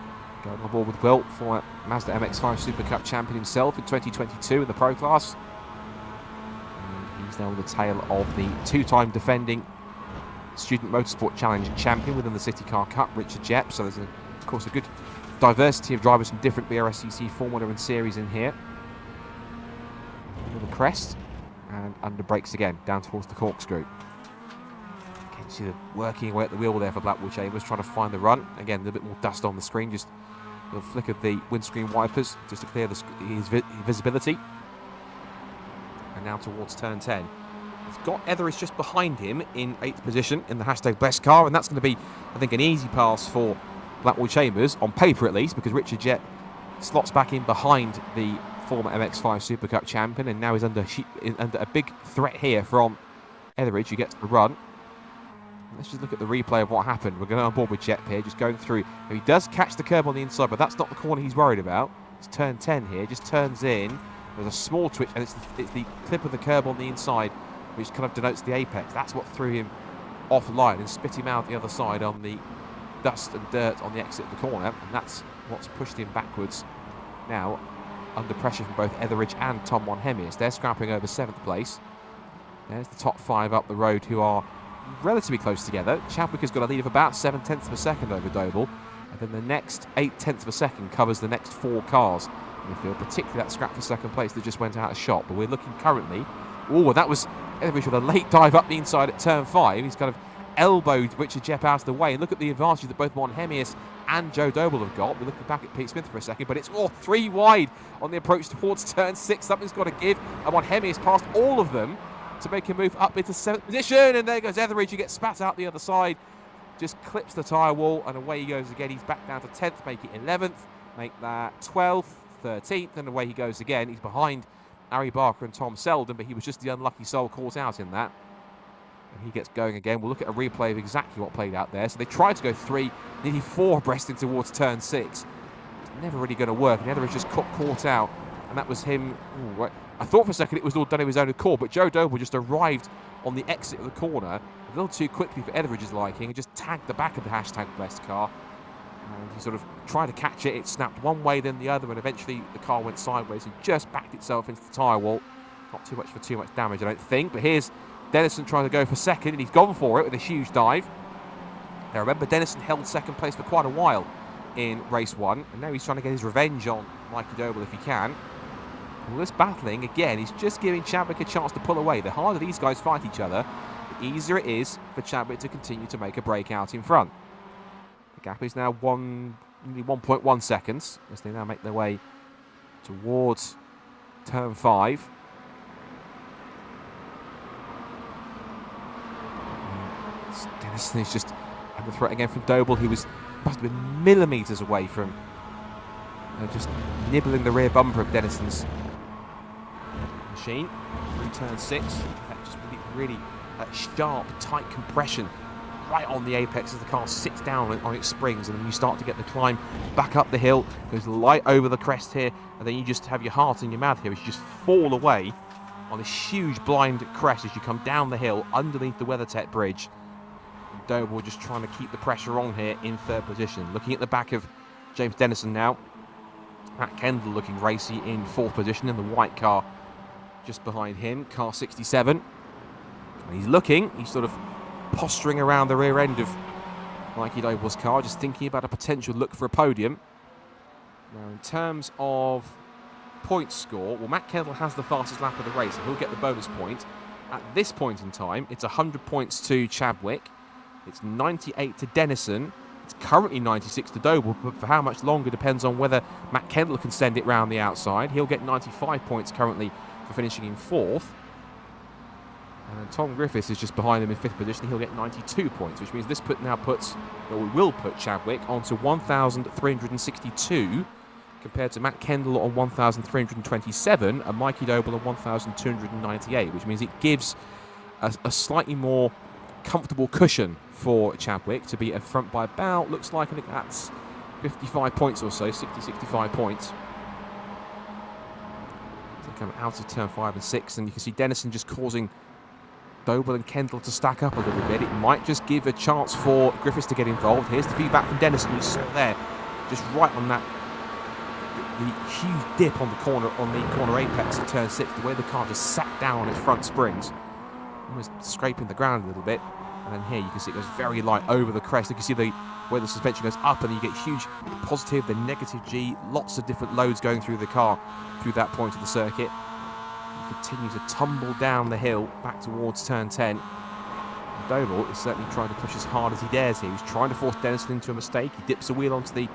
Going on board with Wilt, former Mazda MX-5 Super Cup champion himself in 2022 in the Pro Class. And he's now on the tail of the 2-time defending Student Motorsport Challenge champion within the City Car Cup, Richard Jepp. So there's, of course, a good diversity of drivers from different BRSCC Formula and series in here. Little crest, and under brakes again, down towards the corkscrew. Again, you see the working away at the wheel there for Blackwell Chambers, trying to find the run. Again, a little bit more dust on the screen, just a little flick of the windscreen wipers just to clear his visibility. And now towards turn 10. He's got Etheridge just behind him in 8th position in the hashtag best car, and that's going to be, I think, an easy pass for Blackwell Chambers, on paper at least, because Richard Jett slots back in behind the former MX-5 Super Cup champion, and now he's under a big threat here from Etheridge, who gets the run. Let's just look at the replay of what happened. We're going on board with Jet here, just going through. Now, he does catch the curb on the inside, but that's not the corner he's worried about. It's turn 10 here, just turns in. There's a small twitch, and it's the clip of the curb on the inside, which kind of denotes the apex. That's what threw him offline and spit him out the other side on the dust and dirt on the exit of the corner, and that's what's pushed him backwards now, under pressure from both Etheridge and Tom Monhemius. They're scrapping over 7th place. There's the top 5 up the road, who are relatively close together. Chadwick has got a lead of about 7/10 of a second over Doble, and then the next 8/10 of a second covers the next 4 cars in the field, particularly that scrap for 2nd place that just went out of shot. But we're looking currently, that was Etheridge with a late dive up the inside at turn 5. He's kind of elbowed Richard Jepp out of the way, and look at the advantage that both Monhemius and Joe Doble have got. We're looking back at Pete Smith for a second, but it's all 3 wide on the approach towards turn 6. Something's got to give, and Monhemius passed all of them to make him move up into 7th position, and there goes Etheridge, who gets spat out the other side, just clips the tyre wall, and away he goes again. He's back down to 10th, make it 11th, make that 12th, 13th, and away he goes again. He's behind Ari Barker and Tom Selden, but he was just the unlucky soul caught out in that. And he gets going again. We'll look at a replay of exactly what played out there. So they tried to go 3, nearly 4 abreast in towards turn 6. It's never really going to work. And Etheridge just caught out. And that was him. I thought for a second it was all done of his own accord, but Joe Doble just arrived on the exit of the corner a little too quickly for Etheridge's liking, and just tagged the back of the hashtag best car. And he sort of tried to catch it. It snapped one way, then the other, and eventually the car went sideways and just backed itself into the tyre wall. Not too much for too much damage, I don't think. But here's Dennison trying to go for 2nd, and he's gone for it with a huge dive. Now remember, Dennison held 2nd place for quite a while in race 1, and now he's trying to get his revenge on Mikey Doble if he can. All this battling, again, he's just giving Chadwick a chance to pull away. The harder these guys fight each other, the easier it is for Chadwick to continue to make a breakout in front. The gap is now nearly 1.1 seconds as they now make their way towards turn 5. Dennison is just under threat again from Doble, who must have been millimetres away from just nibbling the rear bumper of Dennison's machine through turn 6. That just really really sharp, tight compression right on the apex as the car sits down on its springs, and then you start to get the climb back up the hill, goes light over the crest here, and then you just have your heart in your mouth here as you just fall away on this huge blind crest as you come down the hill underneath the WeatherTech bridge. Doble just trying to keep the pressure on here in third position. Looking at the back of James Dennison now. Matt Kendall looking racy in fourth position in the white car just behind him, car 67. And he's sort of posturing around the rear end of Mikey Doble's car, just thinking about a potential look for a podium. Now, in terms of point score, well, Matt Kendall has the fastest lap of the race, and he'll get the bonus point. At this point in time, it's 100 points to Chadwick. It's 98 to Dennison. It's currently 96 to Doble, but for how much longer depends on whether Matt Kendall can send it round the outside. He'll get 95 points currently for finishing in fourth. And then Tom Griffiths is just behind him in fifth position. He'll get 92 points, which means this will put Chadwick onto 1,362 compared to Matt Kendall on 1,327 and Mikey Doble on 1,298, which means it gives a slightly more comfortable cushion for Chadwick to be in front by about, looks like, I think that's 55 points or so, 60, 65 points. So come out of turn 5 and 6, and you can see Dennison just causing Doble and Kendall to stack up a little bit. It might just give a chance for Griffiths to get involved. Here's the feedback from Dennison. You saw there, just right on that, the huge dip on the corner apex of turn 6, the way the car just sat down on its front springs, almost scraping the ground a little bit. And then here you can see it goes very light over the crest. You can see where the suspension goes up, and you get huge positive, then negative G, lots of different loads going through the car through that point of the circuit. Continues to tumble down the hill back towards turn 10. And Doble is certainly trying to push as hard as he dares here. He's trying to force Dennison into a mistake. He dips a wheel onto the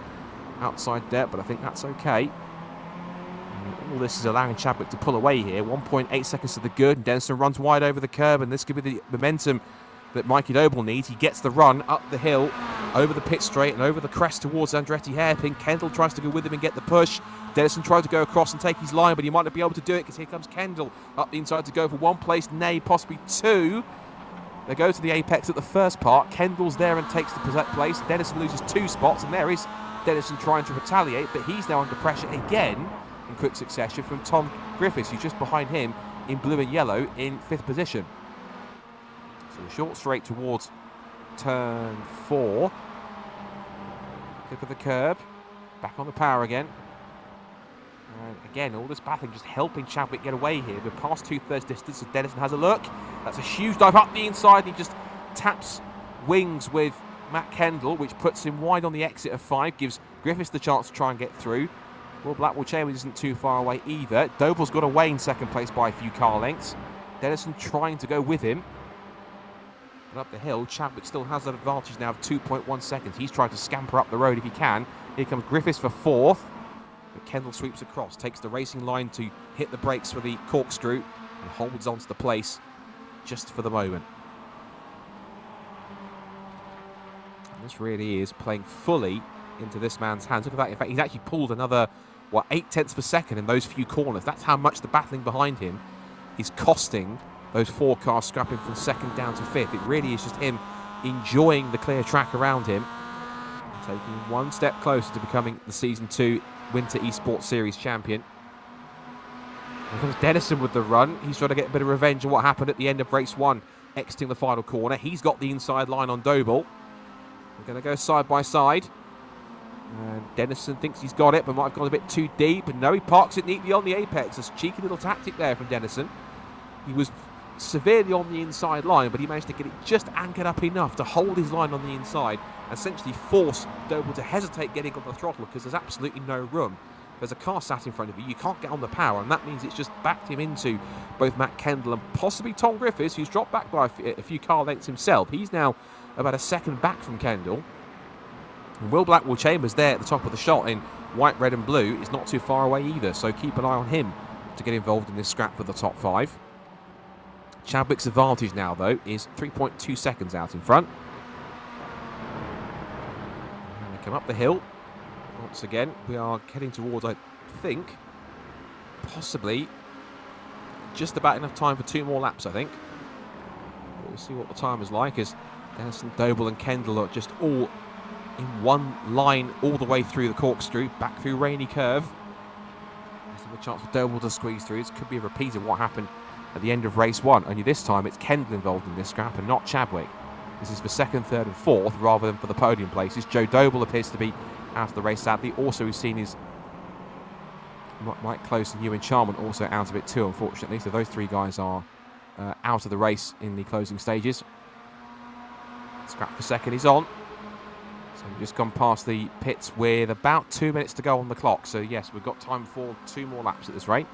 outside dirt, but I think that's okay. And all this is allowing Chadwick to pull away here. 1.8 seconds to the good, and Dennison runs wide over the curb, and this could be the momentum that Mikey Doble needs. He gets the run up the hill, over the pit straight, and over the crest towards Andretti hairpin. Kendall tries to go with him and get the push. Dennison tried to go across and take his line, but he might not be able to do it because here comes Kendall up the inside to go for one place, nay, possibly two. They go to the apex at the first part. Kendall's there and takes the place. Dennison loses 2 spots, and there is Dennison trying to retaliate, but he's now under pressure again in quick succession from Tom Griffiths, who's just behind him in blue and yellow in 5th position. So a short straight towards turn 4. Clip of the curb. Back on the power again. And again, all this battling just helping Chadwick get away here. We're past 2/3 distance, so Dennison has a look. That's a huge dive up the inside. He just taps wings with Matt Kendall, which puts him wide on the exit of 5, gives Griffiths the chance to try and get through. Well, Blackwell Chambers isn't too far away either. Doble's got away in second place by a few car lengths. Dennison trying to go with him. But up the hill, Chadwick still has an advantage now of 2.1 seconds. He's trying to scamper up the road if he can. Here comes Griffiths for 4th. But Kendall sweeps across, takes the racing line to hit the brakes for the corkscrew, and holds on to the place just for the moment. And this really is playing fully into this man's hands. Look at that. In fact, he's actually pulled another, 8/10 of a second in those few corners. That's how much the battling behind him is costing those 4 cars scrapping from 2nd down to 5th. It really is just him enjoying the clear track around him, taking one step closer to becoming the Season 2 Winter eSports Series champion. Here comes Dennison with the run. He's trying to get a bit of revenge on what happened at the end of race 1, exiting the final corner. He's got the inside line on Doble. We're going to go side by side. And Dennison thinks he's got it, but might have gone a bit too deep. And no, he parks it neatly on the apex. There's a cheeky little tactic there from Dennison. He was severely on the inside line, but he managed to get it just anchored up enough to hold his line on the inside, essentially force Doble to hesitate getting on the throttle because there's absolutely no room. There's a car sat in front of you. You can't get on the power, and that means it's just backed him into both Matt Kendall and possibly Tom Griffiths, who's dropped back by a few car lengths himself. He's now about a second back from Kendall. And Will Blackwell Chambers there at the top of the shot in white, red and blue is not too far away either, so keep an eye on him to get involved in this scrap for the top 5. Chadwick's advantage now, though, is 3.2 seconds out in front. And they come up the hill. Once again, we are heading towards, I think, possibly just about enough time for 2 more laps, I think. we'll see what the time is like as Dennison, Doble and Kendall are just all in one line all the way through the corkscrew, back through Rainy Curve. There's a chance for Doble to squeeze through. This could be a repeat of what happened at the end of race 1, only this time it's Kendall involved in this scrap and not Chadwick. This is for 2nd, 3rd and 4th rather than for the podium places. Joe Doble appears to be out of the race sadly. Also we've seen his Mike Close and Ewan Charman also out of it too, unfortunately. So those 3 guys are out of the race in the closing stages. Scrap for 2nd is on. So we've just gone past the pits with about 2 minutes to go on the clock. So yes, we've got time for 2 more laps at this rate.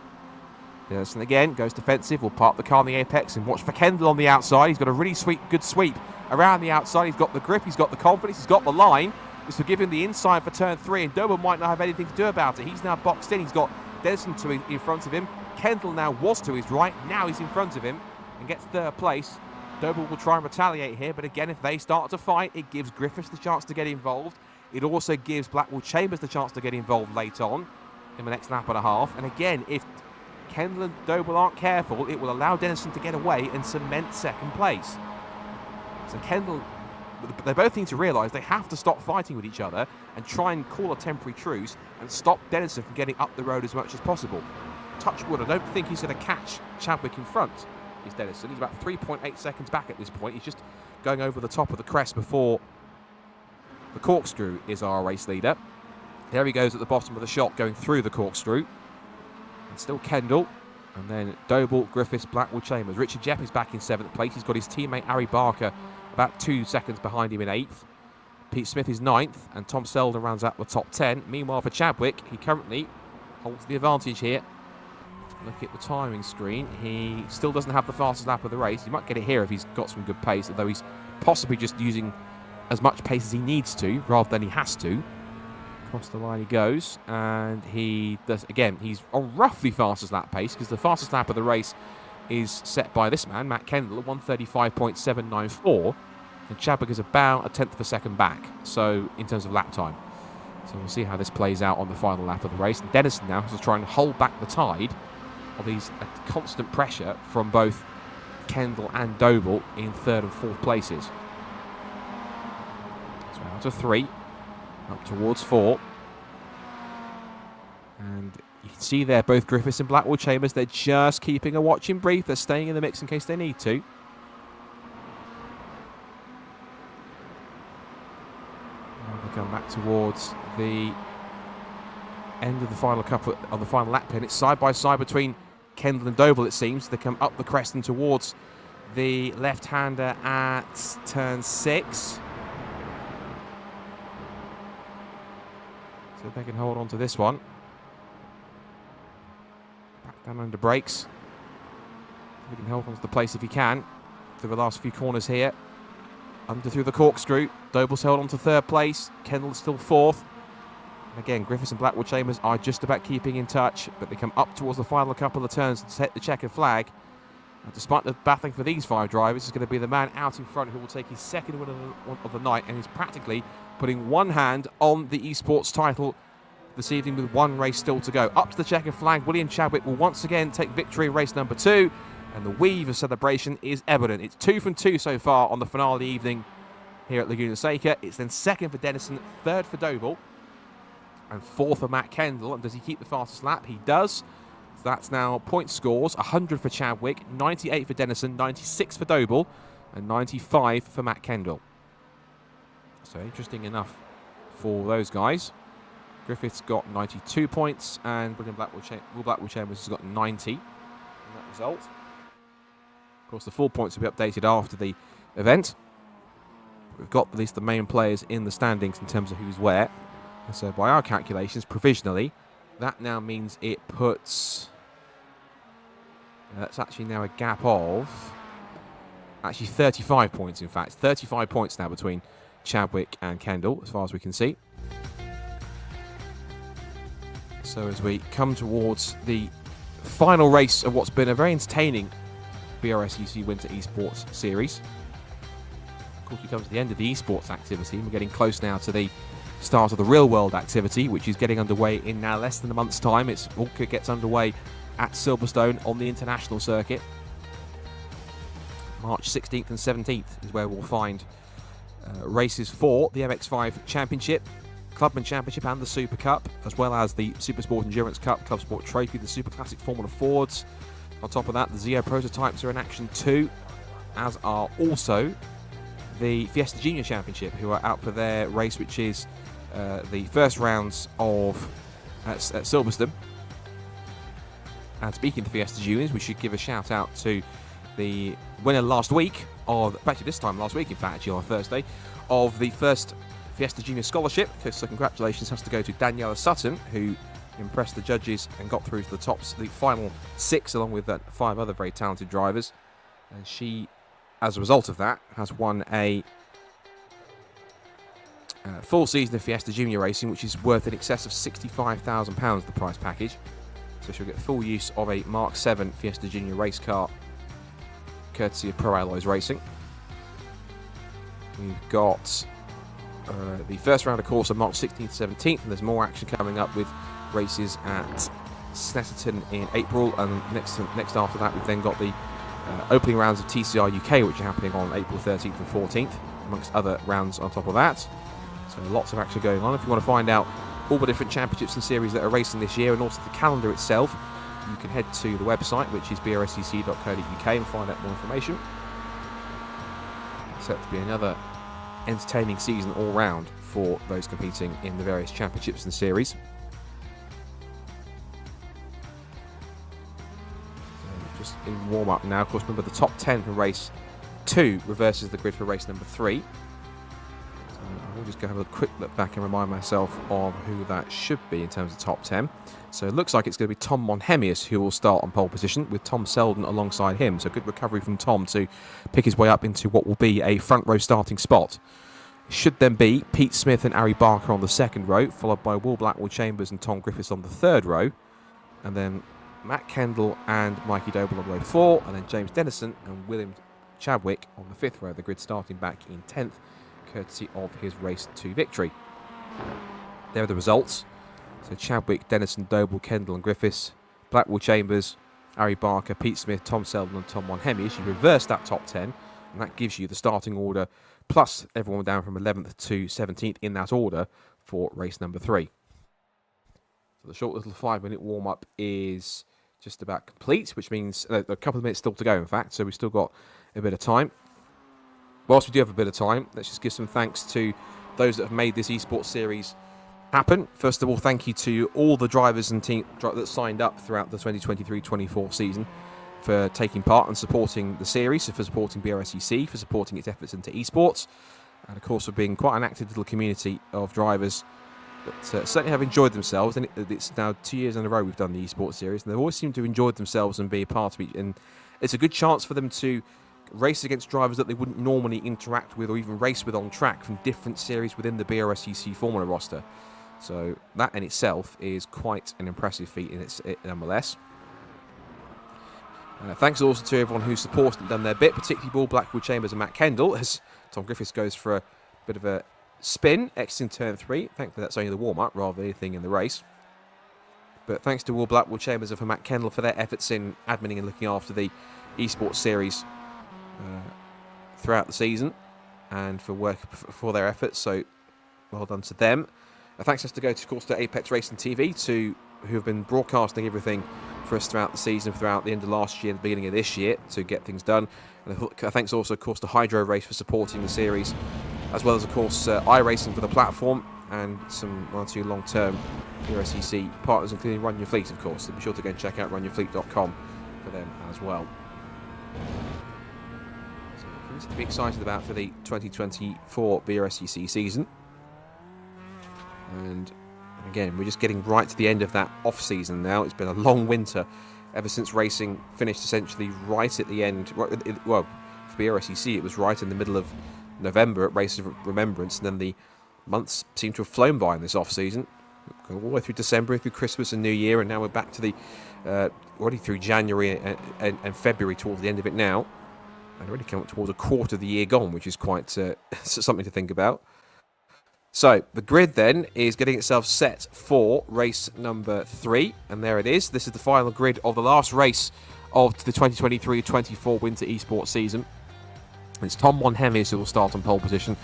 Dennison again goes defensive. We'll park the car on the apex and watch for Kendall on the outside. He's got a really good sweep around the outside. He's got the grip, he's got the confidence, he's got the line. This will give him the inside for turn 3, and Doble might not have anything to do about it. He's now boxed in. He's got Dennison in front of him. Kendall now was to his right. Now he's in front of him and gets 3rd place. Doble will try and retaliate here, but again, if they start to fight, it gives Griffiths the chance to get involved. It also gives Blackwell Chambers the chance to get involved late on in the next lap and a half. And again, if Kendall and Doble aren't careful, it will allow Dennison to get away and cement 2nd place. So Kendall, they both need to realise they have to stop fighting with each other and try and call a temporary truce and stop Dennison from getting up the road as much as possible. Touch wood, I don't think he's going to catch Chadwick in front. Is Dennison. He's about 3.8 seconds back at this point. He's just going over the top of the crest before the corkscrew is our race leader. There he goes at the bottom of the shot, going through the corkscrew. And still Kendall. And then Doble, Griffiths, Blackwell, Chambers. Richard Jepp is back in 7th place. He's got his teammate Harry Barker about 2 seconds behind him in 8th. Pete Smith is 9th. And Tom Selden rounds out the top 10. Meanwhile for Chadwick, he currently holds the advantage here. Look at the timing screen. He still doesn't have the fastest lap of the race. He might get it here if he's got some good pace, although he's possibly just using as much pace as he needs to rather than he has to. Across the line he goes, and he does again. He's on roughly fastest lap pace because the fastest lap of the race is set by this man, Matt Kendall, at 1:35.794, and Chadwick is about a 1/10 of a second back. So in terms of lap time, so we'll see how this plays out on the final lap of the race. And Dennison now has to try and hold back the tide of these constant pressure from both Kendall and Doble in 3rd and 4th places. So out of 3, up towards 4. And you can see there both Griffiths and Blackwell Chambers, they're just keeping a watching brief. They're staying in the mix in case they need to. Now we come back towards the end of the final couple of the final lap pin. It's side by side between Kendall and Doble, it seems. They come up the crest and towards the left-hander at turn 6. So if they can hold on to this one. Back down under brakes. We can hold on to the place if he can. Through the last few corners here. Under through the corkscrew. Doble's held on to 3rd place. Kendall is still 4th. And again, Griffiths and Blackwell Chambers are just about keeping in touch, but they come up towards the final couple of turns to set the checkered flag. And despite the battling for these 5 drivers, it's going to be the man out in front who will take his 2nd win of the night, and he's practically putting one hand on the eSports title this evening with 1 race still to go. Up to the checkered flag, William Chadwick will once again take victory in race number 2, and the weave of celebration is evident. It's 2 from 2 so far on the finale evening here at Laguna Seca. It's then 2nd for Dennison, 3rd for Doble, and 4th for Matt Kendall. And does he keep the fastest lap? He does. So that's now point scores. 100 for Chadwick, 98 for Dennison, 96 for Doble, and 95 for Matt Kendall. So interesting enough for those guys. Griffiths got 92 points, and Will Blackwell Chambers has got 90 in that result. Of course, the full points will be updated after the event. We've got at least the main players in the standings in terms of who's where. And so by our calculations, provisionally, that now means it puts... that's actually now a gap of... actually 35 points, in fact. 35 points now between Chadwick and Kendall, as far as we can see. So as we come towards the final race of what's been a very entertaining BRSCC Winter Esports Series. Of course, we come to the end of the esports activity. We're getting close now to the start of the real-world activity, which is getting underway in now less than a month's time. It gets underway at Silverstone on the international circuit. March 16th and 17th is where we'll find races for the MX5 Championship, Clubman Championship and the Super Cup, as well as the Super Sport Endurance Cup, Club Sport Trophy, the Super Classic Formula Fords. On top of that, the Zio prototypes are in action too, as are also the Fiesta Junior Championship, who are out for their race, which is the first rounds of at Silverstone. And speaking of the Fiesta Juniors, we should give a shout out to the winner last week, actually this time last week, in fact, actually on Thursday, of the first Fiesta Junior Scholarship. So congratulations has to go to Daniela Sutton, who impressed the judges and got through to the final 6, along with 5 other very talented drivers. And she, as a result of that, has won a full season of Fiesta Junior racing, which is worth in excess of £65,000, the prize package. So she'll get full use of a Mark 7 Fiesta Junior race car, courtesy of Pro Alloys Racing. We've got the first round of course on March 16th, 17th, and there's more action coming up with races at Snetterton in April, and next after that we've then got the opening rounds of TCR UK, which are happening on April 13th and 14th, amongst other rounds on top of that. So lots of action going on. If you want to find out all the different championships and series that are racing this year, and also the calendar itself, you can head to the website, which is brscc.co.uk, and find out more information. It's set to be another entertaining season all round for those competing in the various championships and series. Just in warm-up now. Of course, remember the top 10 for race 2 reverses the grid for race number 3. So I'll just go have a quick look back and remind myself of who that should be in terms of top 10. So it looks like it's going to be Tom Monhemius who will start on pole position, with Tom Selden alongside him. So good recovery from Tom to pick his way up into what will be a front row starting spot. It should then be Pete Smith and Ari Barker on the second row, followed by Will Blackwell Chambers and Tom Griffiths on the third row. And then Matt Kendall and Mikey Doble on row 4, and then James Dennison and William Chadwick on the 5th row. The grid starting back in 10th, courtesy of his race 2 victory. There are the results. So Chadwick, Dennison, Doble, Kendall and Griffiths, Blackwell Chambers, Ari Barker, Pete Smith, Tom Selden and Tom Monhemius. You reverse that top 10, and that gives you the starting order, plus everyone down from 11th to 17th in that order for race number 3. So the short little 5-minute warm-up is just about complete, which means a couple of minutes still to go, in fact, so we've still got a bit of time. Whilst we do have a bit of time, let's just give some thanks to those that have made this eSports series happen. First of all, thank you to all the drivers and team that signed up throughout the 2023-24 season for taking part and supporting the series, so for supporting BRSCC, for supporting its efforts into eSports, and of course for being quite an active little community of drivers that certainly have enjoyed themselves. And it's now 2 years in a row we've done the eSports series, and they've always seemed to have enjoyed themselves and be a part of it. And it's a good chance for them to race against drivers that they wouldn't normally interact with or even race with on track from different series within the BRSCC Formula roster. So that in itself is quite an impressive feat in nonetheless. Thanks also to everyone who supported and done their bit, particularly Will Blackwell Chambers and Matt Kendall, as Tom Griffiths goes for a bit of a spin, exiting turn 3. Thankfully that's only the warm-up rather than anything in the race. But thanks to Will Blackwell Chambers and for Matt Kendall for their efforts in adminning and looking after the eSports series throughout the season, and for their efforts, so well done to them. Thanks has to go, of course, to Apex Racing TV, who have been broadcasting everything for us throughout the season, throughout the end of last year and the beginning of this year, to get things done. And thanks also, of course, to Hydro Race for supporting the series, as well as, of course, iRacing for the platform, and one or two long-term BRSCC partners, including Run Your Fleet, of course. So be sure to go and check out runyourfleet.com for them as well. So things to be excited about for the 2024 BRSCC season. And again, we're just getting right to the end of that off-season now. It's been a long winter ever since racing finished essentially right at the end. Well, for BRSCC, it was right in the middle of November at Race of Remembrance, and then the months seem to have flown by in this off-season. All the way through December, through Christmas and New Year, and now we're back to the already through January and February towards the end of it now. And already come up towards a quarter of the year gone, which is quite something to think about. So, the grid then is getting itself set for race number 3, and there it is. This is the final grid of the last race of the 2023-24 Winter Esports season. It's Tom Monhemis who will start on pole position,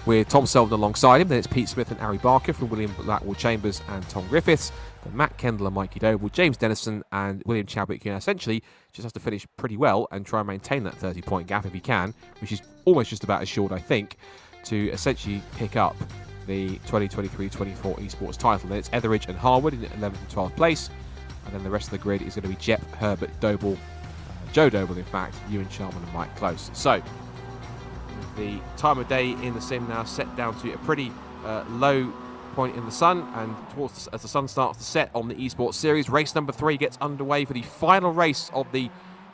with Tom Selden alongside him. Then it's Pete Smith and Ari Barker from William Blackwell Chambers and Tom Griffiths. Then Matt Kendall and Mikey Doble, James Dennison and William Chadwick, who essentially just has to finish pretty well and try and maintain that 30-point gap if he can, which is almost just about assured, I think, to essentially pick up the 2023-24 eSports title. Then it's Etheridge and Harwood in 11th and 12th place. And then the rest of the grid is going to be Jep, Herbert, Doble, Joe Doble, in fact, Ewan Sharman and Mike Close. So, the time of day in the sim now set down to a pretty low point in the sun, and as the sun starts to set on the eSports series, race number 3 gets underway for the final race of the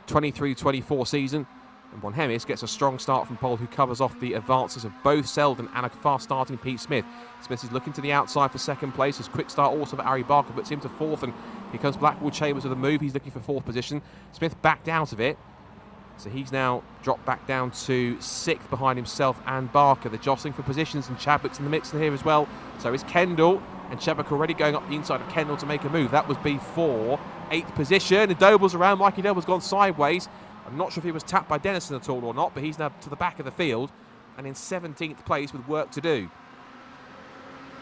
23-24 season. And Monhemis gets a strong start from pole, who covers off the advances of both Selden and a fast-starting Pete Smith. Smith is looking to the outside for second place. His quick start also for Ari Barker puts him to 4th, and here comes Blackwell Chambers with a move. He's looking for 4th position. Smith backed out of it, so he's now dropped back down to 6th behind himself and Barker. They're jostling for positions, and Chadwick's in the mix here as well. So is Kendall, and Chadwick already going up the inside of Kendall to make a move. That was before 8th position, and Doble's around. Mikey Doble's gone sideways. I'm not sure if he was tapped by Dennison at all or not, but he's now to the back of the field and in 17th place with work to do.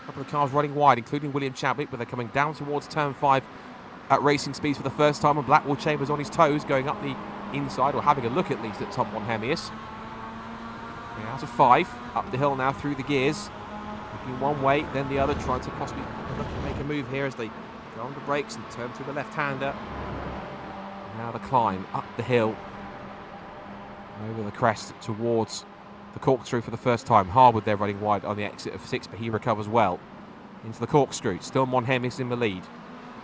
A couple of cars running wide, including William Chadwick, but they're coming down towards turn 5 at racing speeds for the first time, and Blackwell Chambers on his toes, going up the inside, or having a look at least at Tom Monhemis. Out of 5, up the hill now through the gears, looking one way, then the other, trying to possibly make a move here as they go on the brakes and turn to the left-hander. Now the climb up the hill, over the crest towards the corkscrew for the first time. Harwood there running wide on the exit of 6, but he recovers well into the corkscrew. Still Monhemis in the lead.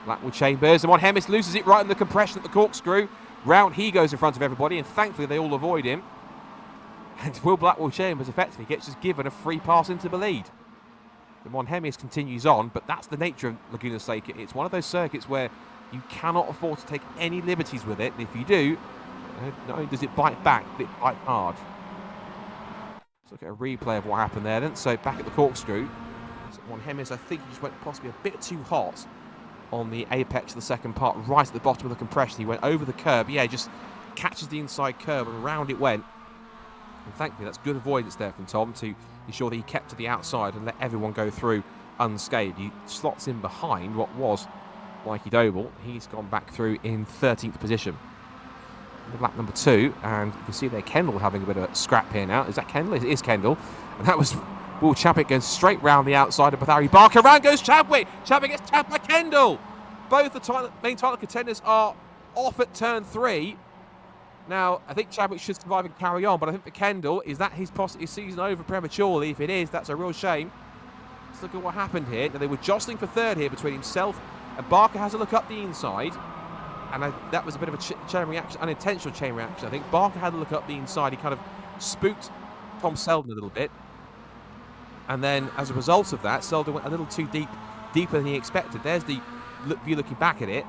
Blackwell Chambers, and Monhemis loses it right in the compression at the corkscrew. Round he goes in front of everybody, and thankfully they all avoid him. And Will Blackwell Chambers effectively gets just given a free pass into the lead. The Monhemis continues on, but that's the nature of Laguna Seca. It's one of those circuits where you cannot afford to take any liberties with it. And if you do, not only does it bite back, but it bites hard. Let's look at a replay of what happened there then. So back at the corkscrew, so Monhemis, I think he just went possibly a bit too hot on the apex of the second part, right at the bottom of the compression. He went over the curb. Yeah, just catches the inside curb, and round it went. And thankfully, that's good avoidance there from Tom to ensure that he kept to the outside and let everyone go through unscathed. He slots in behind what was Mikey Doble. He's gone back through in 13th position. The lap number 2, and you can see there Kendall having a bit of a scrap here now. Is that Kendall? It is Kendall. And that was Will Chadwick going straight round the outside of Harry Barker. Round goes Chadwick. Chadwick gets tapped by Kendall. Both the main title contenders are off at turn 3. Now, I think Chadwick should survive and carry on, but I think for Kendall, is that his season over prematurely? If it is, that's a real shame. Let's look at what happened here. Now, they were jostling for third here between himself and Barker. Has a look up the inside. And that was a bit of a chain reaction, unintentional chain reaction, I think. Barker had a look up the inside. He kind of spooked Tom Selden a little bit. And then, as a result of that, Selden went a little too deeper than he expected. There's the view looking back at it.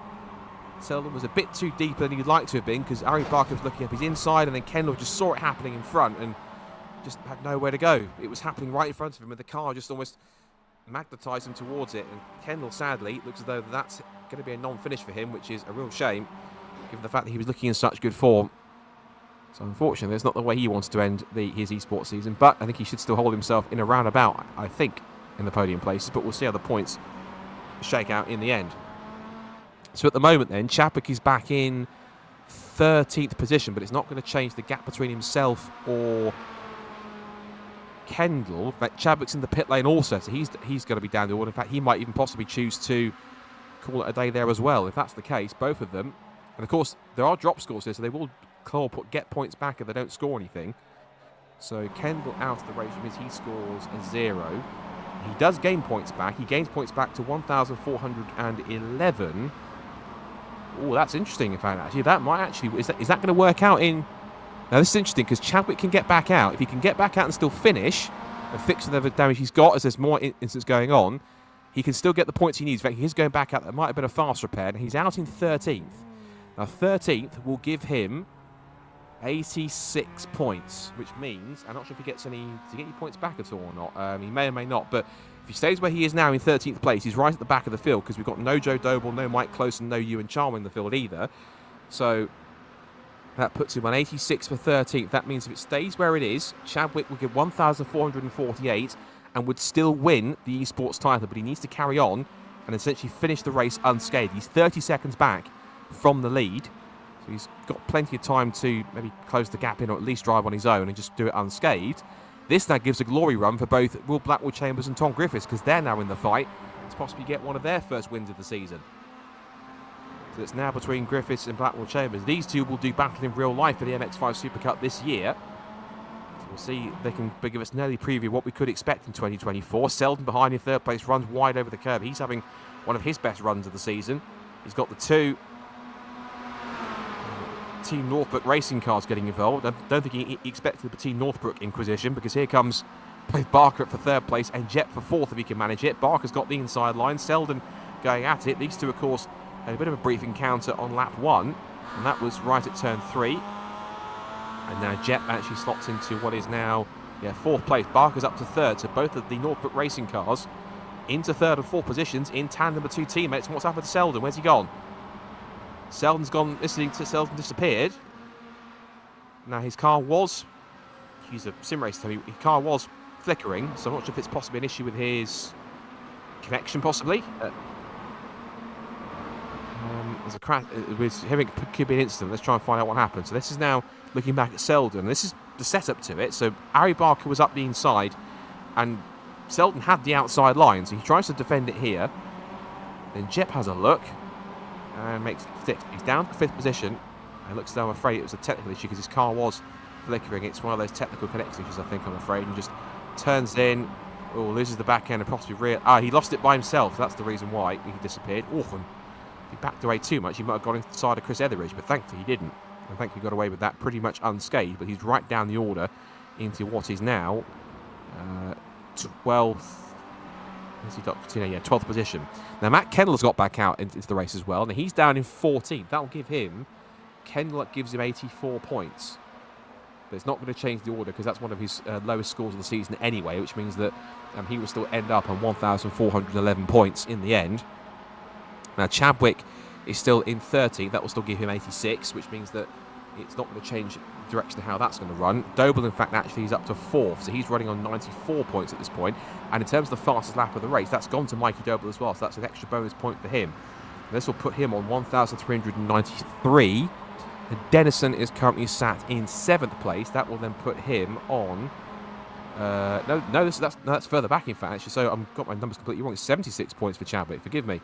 Selden was a bit too deeper than he'd like to have been, because Harry Barker was looking up his inside, and then Kendall just saw it happening in front and just had nowhere to go. It was happening right in front of him, and the car just almost magnetised him towards it. And Kendall, sadly, looks as though that's going to be a non-finish for him, which is a real shame, given the fact that he was looking in such good form. So unfortunately, it's not the way he wanted to end his eSports season, but I think he should still hold himself in a roundabout, I think, in the podium places, but we'll see how the points shake out in the end. So at the moment then, Chadwick is back in 13th position, but it's not going to change the gap between himself or Kendall. But Chadwick's in the pit lane also, so he's going to be down the order. In fact, he might even possibly choose to call it a day there as well. If that's the case, both of them. And of course, there are drop scores here, so they will get points back if they don't score anything. So Kendall out of the race means he scores a 0. He does gain points back. He gains points back to 1,411. Oh, that's interesting. In fact, actually, that might actually is that going to work out in? Now this is interesting because Chadwick can get back out. If he can get back out and still finish and fix whatever damage he's got, as there's more incidents going on, he can still get the points he needs. In fact, he's going back out. That might have been a fast repair, and he's out in 13th. Now 13th will give him 86 points, which means I'm not sure if he gets any. Does he get any points back at all or not? He may or may not, but if he stays where he is now in 13th place, he's right at the back of the field because we've got no Joe Doble, no Mike Close, and no Ewan Charman in the field either. So That puts him on 86 for 13th. That means if it stays where it is, Chadwick will get 1,448 and would still win the eSports title, but he needs to carry on and essentially finish the race unscathed. He's 30 seconds back from the lead, so he's got plenty of time to maybe close the gap in or at least drive on his own and just do it unscathed. This now gives a glory run for both Will Blackwell-Chambers and Tom Griffiths, because they're now in the fight to possibly get one of their first wins of the season. So it's now between Griffiths and Blackwell-Chambers. These two will do battle in real life for the MX5 Super Cup this year. So we'll see if they can give us an early preview of what we could expect in 2024. Selden behind in third place, runs wide over the curb. He's having one of his best runs of the season. He's got the two Team Northbrook racing cars getting involved. I don't think he expected the Team Northbrook Inquisition, because here comes both Barker for third place and Jet for fourth if he can manage it. Barker's got the inside line, Selden going at it. These two, of course, had a bit of a brief encounter on lap 1, and that was right at turn 3. And now Jet actually slots into what is now fourth place. Barker's up to third, so both of the Northbrook racing cars into third and fourth positions in tandem with two teammates. And what's happened to Selden? Where's he gone? Selden's gone, listening to Selden disappeared. Now his car was, he's a sim racer, so his car was flickering, so I'm not sure if it's possibly an issue with his connection, possibly. There's a crash, it could be an incident. Let's try and find out what happened. So this is now looking back at Selden. This is the setup to it. So Harry Barker was up the inside, and Selden had the outside line, so he tries to defend it here. Then Jep has a look and makes it 6th. He's down to 5th position, and looks though I'm afraid it was a technical issue because his car was flickering. It's one of those technical connection issues, I think, I'm afraid. And just turns in, loses the back end and possibly rear. He lost it by himself. That's the reason why he disappeared. Awful. If he backed away too much, he might have gone inside of Chris Etheridge, but thankfully he didn't. And thankfully he got away with that pretty much unscathed, but he's right down the order into what is now 12th. Has he got 12th position. Now Matt Kendall's got back out into the race as well. Now he's down in 14th. That'll give him, Kendall gives him 84 points. But it's not going to change the order because that's one of his lowest scores of the season anyway, which means that he will still end up on 1,411 points in the end. Now Chadwick is still in 30th. That will still give him 86, which means that it's not going to change the direction of how that's going to run. Doble, in fact, actually is up to 4th, so he's running on 94 points at this point. And in terms of the fastest lap of the race, that's gone to Mikey Doble as well, so that's an extra bonus point for him. And this will put him on 1,393. And Dennison is currently sat in 7th place. That will then put him on... that's further back, in fact, actually. So I've got my numbers completely wrong. It's 76 points for Chadwick, forgive me.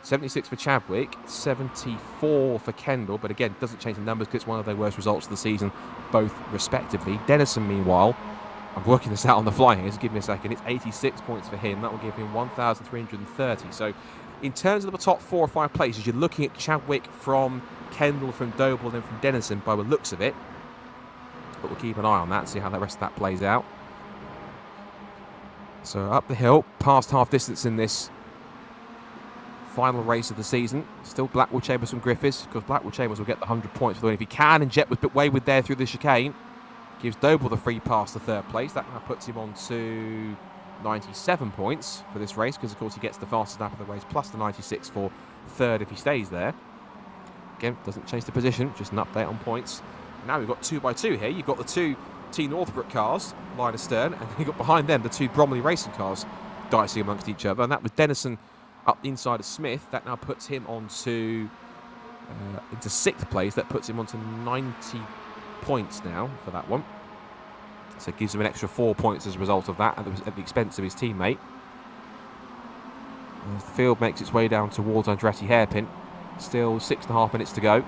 76 for Chadwick, 74 for Kendall, but again, doesn't change the numbers because it's one of their worst results of the season, both respectively. Dennison, meanwhile, I'm working this out on the fly here, so give me a second. It's 86 points for him. That will give him 1,330. So in terms of the top 4 or 5 places, you're looking at Chadwick from Kendall, from Doble, and then from Dennison by the looks of it. But we'll keep an eye on that, see how the rest of that plays out. So up the hill, past half distance in this final race of the season. Still Blackwell-Chambers from Griffiths, because Blackwell-Chambers will get the 100 points for the win if he can, and Jet was a bit wayward there through the chicane. Gives Doble the free pass to 3rd place. That now puts him on to 97 points for this race, because of course he gets the fastest lap of the race, plus the 96 for 3rd if he stays there. Again, doesn't change the position, just an update on points. Now we've got 2x2 here. You've got the 2 Team Northbrook cars, line astern, and you've got behind them the 2 Bromley racing cars dicing amongst each other, and that was Dennison up the inside of Smith. That now puts him into 6th place. That puts him onto 90 points now for that one. So it gives him an extra 4 points as a result of that, at the expense of his teammate. As the field makes its way down towards Andretti hairpin, still 6.5 minutes to go.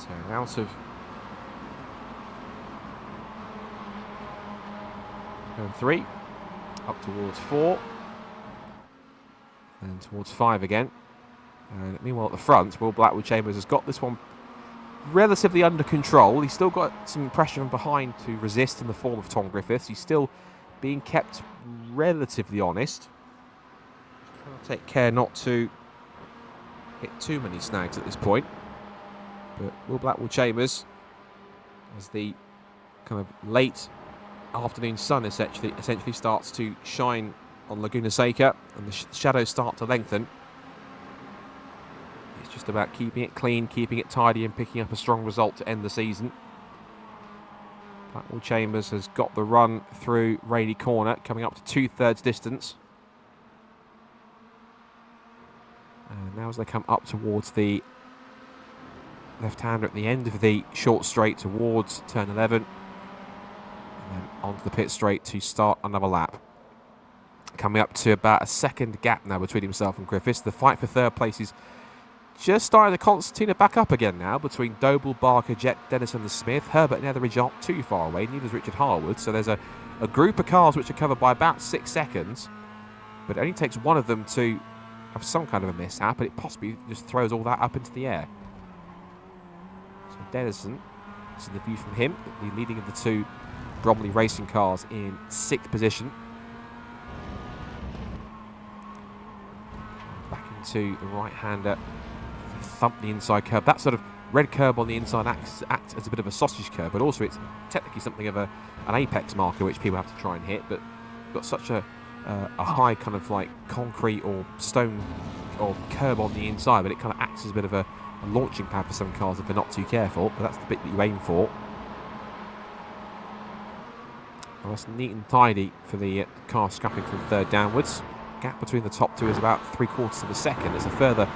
Turn out of turn 3, up towards 4, and towards 5 again. And meanwhile at the front, Will Blackwell-Chambers has got this one relatively under control. He's still got some pressure from behind to resist in the form of Tom Griffiths. He's still being kept relatively honest. Trying to take care not to hit too many snags at this point. But Will Blackwell-Chambers, as the kind of late afternoon sun essentially starts to shine on Laguna Seca, and the shadows start to lengthen. just about keeping it clean, keeping it tidy, and picking up a strong result to end the season. Blackwell Chambers has got the run through Rayleigh Corner, coming up to 2/3 distance. And now as they come up towards the left-hander at the end of the short straight towards turn 11. And then onto the pit straight to start another lap. Coming up to about a second gap now between himself and Griffiths. The fight for third place is just starting to concertina back up again now between Doble, Barker, Jet, Dennison and Smith. Herbert and Etheridge aren't too far away, neither is Richard Harwood. So there's a group of cars which are covered by about 6 seconds. But it only takes one of them to have some kind of a mishap, and it possibly just throws all that up into the air. So Dennison, this is the view from him, the leading of the 2 Bromley racing cars in 6th position. Back into the right-hander, thump the inside curb. That sort of red curb on the inside acts as a bit of a sausage curb, but also it's technically something of an apex marker which people have to try and hit, but got such a high kind of like concrete or stone or curb on the inside, but it kind of acts as a bit of a launching pad for some cars if they're not too careful, but that's the bit that you aim for. Well, that's neat and tidy for the car scrapping from 3rd downwards. Gap between the top 2 is about 3/4 of a second. There's a further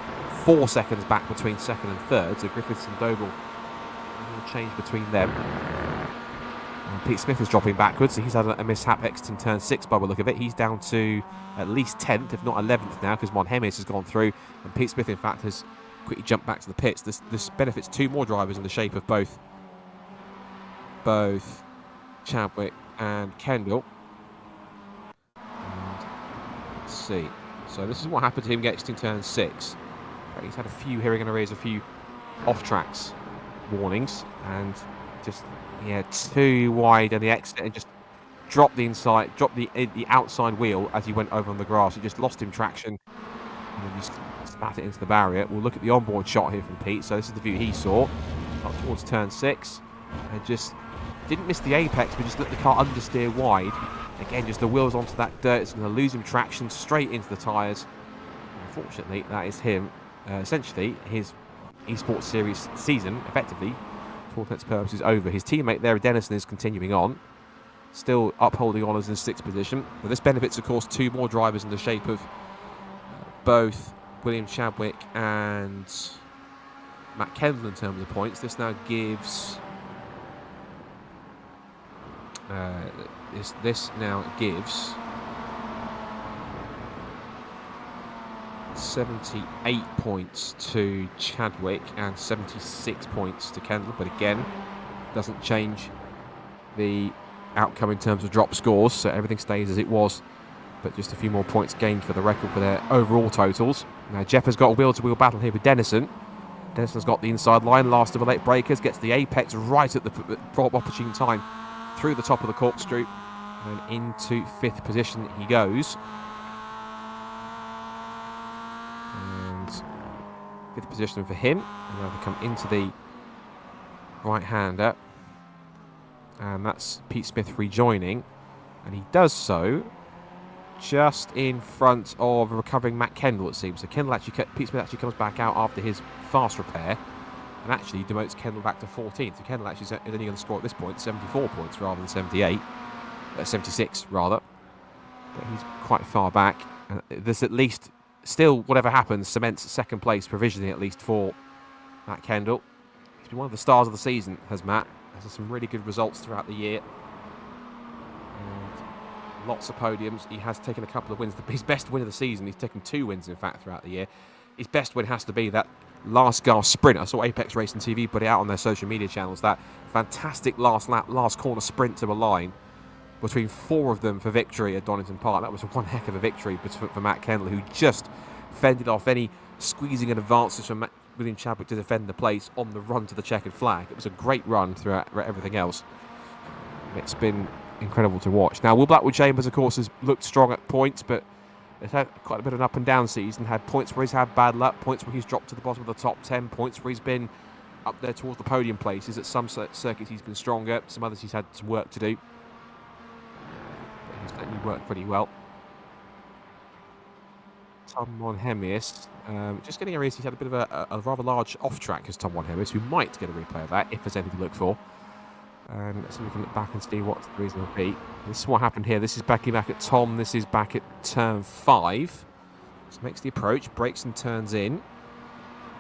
4 seconds back between 2nd and 3rd, so Griffiths and Doble will change between them. And Pete Smith is dropping backwards, so he's had a mishap exiting turn 6 by the look of it. He's down to at least 10th, if not 11th now, because Monhemis has gone through, and Pete Smith, in fact, has quickly jumped back to the pits. This benefits 2 more drivers in the shape of both Chadwick and Kendall. And let's see. So this is what happened to him exiting turn 6. He's had a few hearing and arrays, a few off-tracks warnings, and just too wide on the exit and just dropped the outside wheel as he went over on the grass. It just lost him traction and then just spat it into the barrier. We'll look at the onboard shot here from Pete. So this is the view he saw up towards turn 6 and just didn't miss the apex, but just let the car understeer wide. Again, just the wheels onto that dirt. It's going to lose him traction straight into the tyres. Unfortunately, that is him. Essentially, his eSports Series season, effectively, for all intents and purposes, over. His teammate there, Dennison, is continuing on, still upholding honours in 6th position. But this benefits, of course, 2 more drivers in the shape of both William Chadwick and Matt Kendall in terms of points. This now gives... this now gives 78 points to Chadwick and 76 points to Kendall, but again doesn't change the outcome in terms of drop scores, so everything stays as it was, but just a few more points gained for the record for their overall totals. Now Jeff has got a wheel-to-wheel battle here with Dennison. Dennison's got the inside line, last of the late breakers, gets the apex right at the opportune time through the top of the corkscrew and into 5th position he goes. And 5th position for him. And now they come into the right-hander. And that's Pete Smith rejoining. And he does so just in front of a recovering Matt Kendall, it seems. So Pete Smith actually comes back out after his fast repair and actually demotes Kendall back to 14th. So Kendall actually is only going to score at this point 74 points rather than 76 rather. But he's quite far back. And this at least, still, whatever happens, cements 2nd place provisionally at least for Matt Kendall. He's been one of the stars of the season, has Matt. Has had some really good results throughout the year. And lots of podiums. He has taken a couple of wins. His best win of the season, he's taken 2 wins, in fact, throughout the year. His best win has to be that last gasp sprint. I saw Apex Racing TV put it out on their social media channels, that fantastic last lap, last corner sprint to a line between 4 of them for victory at Donington Park. That was one heck of a victory for Matt Kendall, who just fended off any squeezing and advances from William Chadwick to defend the place on the run to the checkered flag. It was a great run throughout everything else. It's been incredible to watch. Now, Will Blackwell Chambers, of course, has looked strong at points, but it's had quite a bit of an up and down season. Had points where he's had bad luck, points where he's dropped to the bottom of the top 10, points where he's been up there towards the podium places. At some circuits he's been stronger, some others he's had some work to do. But he's certainly worked pretty well. Tom Monhemius. Just getting areas, he's had a bit of a rather large off-track as Tom Monhemius. We might get a replay of that if there's anything to look for. And so we can look back and see what the reason will be. This is what happened here. This is back at Tom. This is back at turn 5. So makes the approach, brakes and turns in.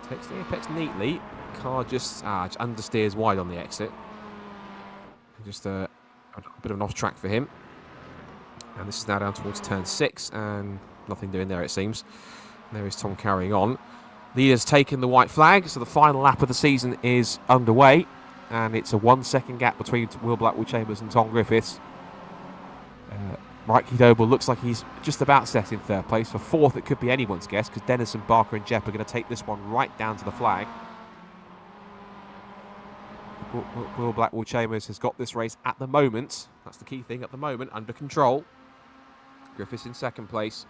Takes the apex neatly. Car just understeers wide on the exit. Just a bit of an off-track for him. And this is now down towards turn 6, and nothing doing there, it seems. And there is Tom carrying on. Leader's taken the white flag, so the final lap of the season is underway. And it's a 1 second gap between Will Blackwell-Chambers and Tom Griffiths. Mikey Doble looks like he's just about set in 3rd place. For 4th, it could be anyone's guess, because Dennison, Barker and Jepp are going to take this one right down to the flag. Will Blackwell-Chambers has got this race at the moment. That's the key thing, at the moment, under control. Griffiths in 2nd place.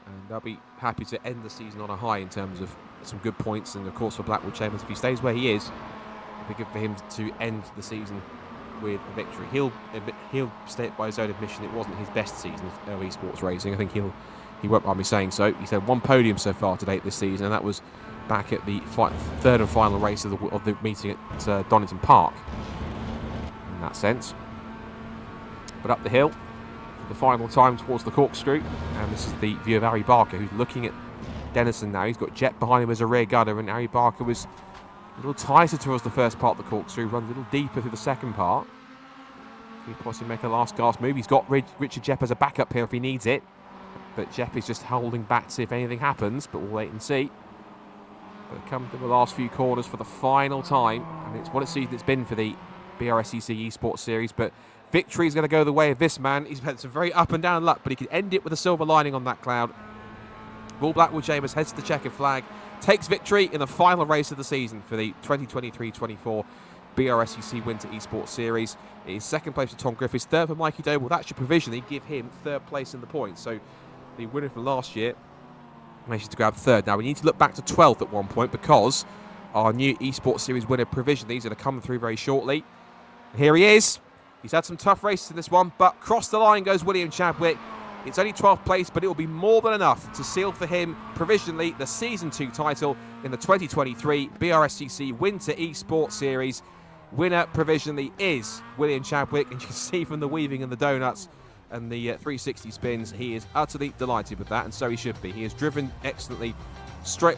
And they'll be happy to end the season on a high in terms of some good points. And, of course, for Blackwell-Chambers, if he stays where he is, it'll be good for him to end the season with a victory. He'll state by his own admission it wasn't his best season of eSports racing. I think he won't mind me saying so. He's had 1 podium so far to date this season, and that was back at the 3rd and final race of the meeting at Donington Park, in that sense. But up the hill, for the final time towards the corkscrew, and this is the view of Harry Barker, who's looking at Dennison now. He's got Jet behind him as a rear gunner, and Harry Barker was a little tighter towards the first part of the corkscrew, runs a little deeper through the second part. He possibly make a last gasp move. He's got Richard Jepp as a backup here if he needs it, but Jepp is just holding back to see if anything happens, but we'll wait and see. But come to the last few corners for the final time, and it's what it's been for the BRSCC eSports series, but victory is going to go the way of this man. He's had some very up and down luck, but he can end it with a silver lining on that cloud. Will Blackwell-Chambers heads to the checkered flag, takes victory in the final race of the season for the 2023-24 BRSCC Winter Esports Series. It is 2nd place for Tom Griffiths, 3rd for Mikey Doble. That should provisionally give him 3rd place in the points. So the winner from last year manages to grab 3rd. Now we need to look back to 12th at one point, because our new Esports Series winner provisionally is going to come through very shortly. And here he is. He's had some tough races in this one, but across the line goes William Chadwick. It's only 12th place, but it will be more than enough to seal for him provisionally the Season 2 title in the 2023 BRSCC Winter Esports Series. Winner provisionally is William Chadwick, and you can see from the weaving and the donuts and the 360 spins, he is utterly delighted with that, and so he should be. He has driven excellently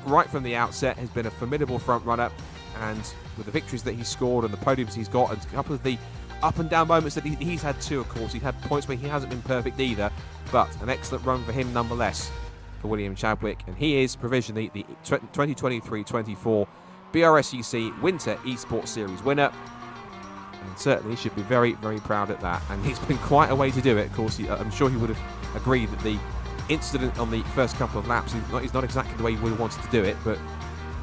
right from the outset, has been a formidable front runner, and with the victories that he's scored and the podiums he's got, and a couple of the up and down moments that he's had too, of course. He's had points where he hasn't been perfect either, but an excellent run for him nonetheless for William Chadwick, and he is provisionally the 2023-24 BRSCC Winter Esports Series winner, and certainly should be very, very proud at that. And he's been quite a way to do it. Of course, I'm sure he would have agreed that the incident on the first couple of laps is not exactly the way he would have wanted to do it, but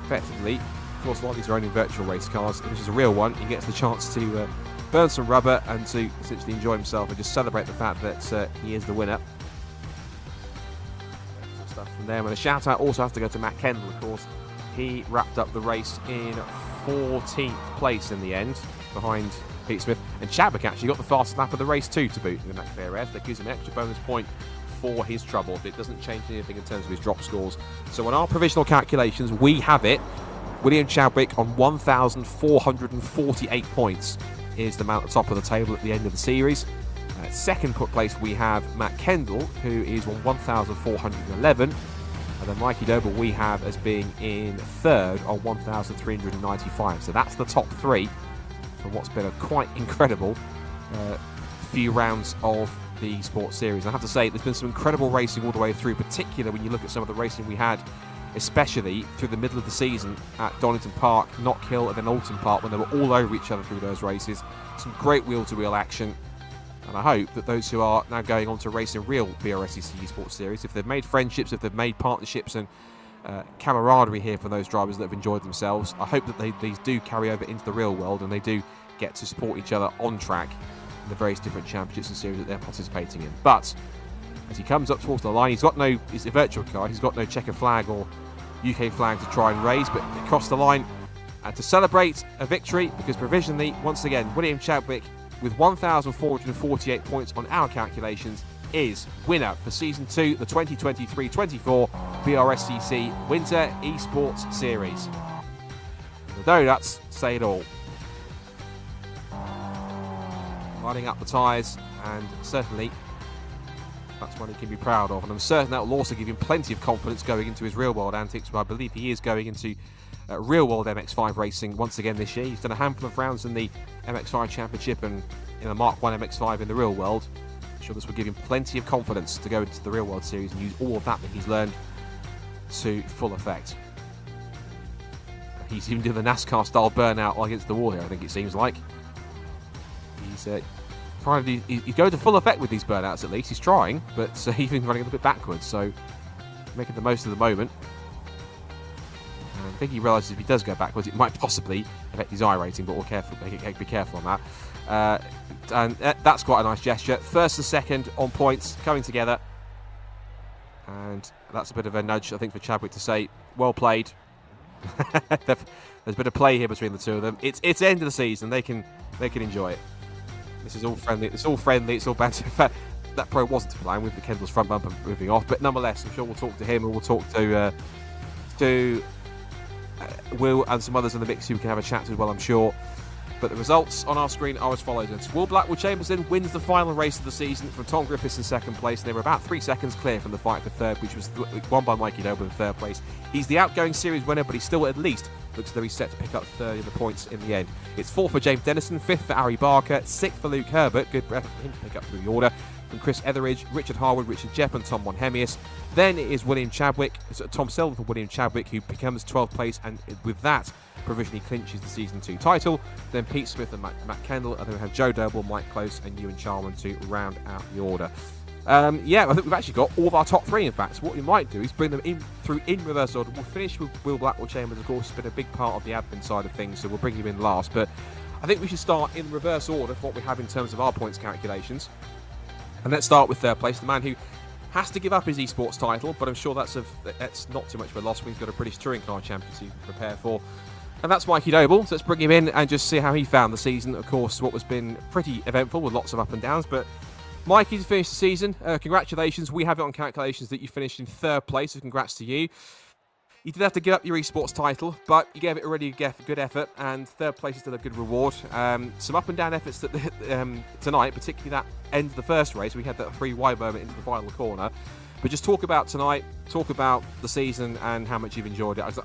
effectively, of course, while these are only virtual race cars, if this is a real one, he gets the chance to burn some rubber and to essentially enjoy himself and just celebrate the fact that he is the winner. Some stuff from there. And a shout out also has to go to Matt Kendall, of course. He wrapped up the race in 14th place in the end, behind Pete Smith. And Chadwick actually got the fastest lap of the race too, to boot, in that BRS. That gives him an extra bonus point for his trouble, but it doesn't change anything in terms of his drop scores. So on our provisional calculations, we have it. William Chadwick on 1,448 points is the man at the top of the table at the end of the series. Second place we have Matt Kendall, who is on 1,411. And then Mikey Doble we have as being in 3rd on 1,395. So that's the top 3 from what's been a quite incredible few rounds of the eSports series. I have to say, there's been some incredible racing all the way through, particularly when you look at some of the racing we had, especially through the middle of the season at Donington Park, Knock Hill, and then Alton Park, when they were all over each other through those races. Some great wheel-to-wheel action, and I hope that those who are now going on to race in real BRSCC eSports series, if they've made friendships, if they've made partnerships and camaraderie here for those drivers that have enjoyed themselves, I hope that these do carry over into the real world and they do get to support each other on track in the various different championships and series that they're participating in. But as he comes up towards the line, it's a virtual car, he's got no checker flag or UK flag to try and raise, but across the line and to celebrate a victory, because provisionally, once again, William Chadwick, with 1,448 points on our calculations, is winner for Season 2, the 2023-24 BRSCC Winter eSports Series. The donuts say it all. Lining up the tyres, and certainly that's one he can be proud of, and I'm certain that will also give him plenty of confidence going into his real-world antics, where I believe he is going into real-world MX-5 racing once again this year. He's done a handful of rounds in the MX-5 Championship and in the Mark 1 MX-5 in the real world. I'm sure this will give him plenty of confidence to go into the real-world series and use all of that he's learned to full effect. He's even doing the NASCAR-style burnout against the wall here, I think it seems like. He's going to full effect with these burnouts at least. He's trying, but he's been running a little bit backwards, so making the most of the moment. And I think he realises if he does go backwards, it might possibly affect his iRating, but we'll be careful on that. And that's quite a nice gesture. First and second on points, coming together. And that's a bit of a nudge, I think, for Chadwick to say, well played. There's a bit of play here between the two of them. It's the end of the season. They can enjoy it. This is all friendly. It's all friendly. It's all banter. In fact, that pro wasn't to plan with the Kendall's front bumper moving off. But nonetheless, I'm sure we'll talk to him and we'll talk to Will and some others in the mix who we can have a chat to as well, I'm sure. But the results on our screen are as follows. Will Blackwell-Chambers wins the final race of the season from Tom Griffiths in second place. They were about 3 seconds clear from the fight for third, which was won by Mikey Noble in third place. He's the outgoing series winner, but he still at least looks as though he's set to pick up third in the points in the end. It's fourth for James Dennison, fifth for Ari Barker, sixth for Luke Herbert. Good effort for him to pick up through the order. From Chris Etheridge, Richard Harwood, Richard Jepp and Tom Monhemius. Then it is William Chadwick, Tom Selden for William Chadwick, who becomes 12th place, and with that provisionally clinches the Season 2 title. Then Pete Smith and Matt Kendall, and then we have Joe Doble, Mike Close and Ewan Charman to round out the order. I think we've actually got all of our top three, in fact. So what we might do is bring them in reverse order. We'll finish with Will Blackwell-Chambers, of course. It's been a big part of the admin side of things, so we'll bring him in last. But I think we should start in reverse order for what we have in terms of our points calculations. And let's start with third place, the man who has to give up his eSports title, but I'm sure that's not too much of a loss when he's got a British Touring Car Championship to prepare for. And that's Mikey Noble, so let's bring him in and just see how he found the season. Of course, what was been pretty eventful with lots of up and downs, but Mikey's finished the season. Congratulations. We have it on calculations that you finished in third place, so congrats to you. You did have to give up your eSports title, but you gave it a really good effort, and third place is still a good reward. Some up and down efforts tonight, particularly that end of the first race. We had that 3 wide moment into the final corner. But just talk about tonight, talk about the season and how much you've enjoyed it. As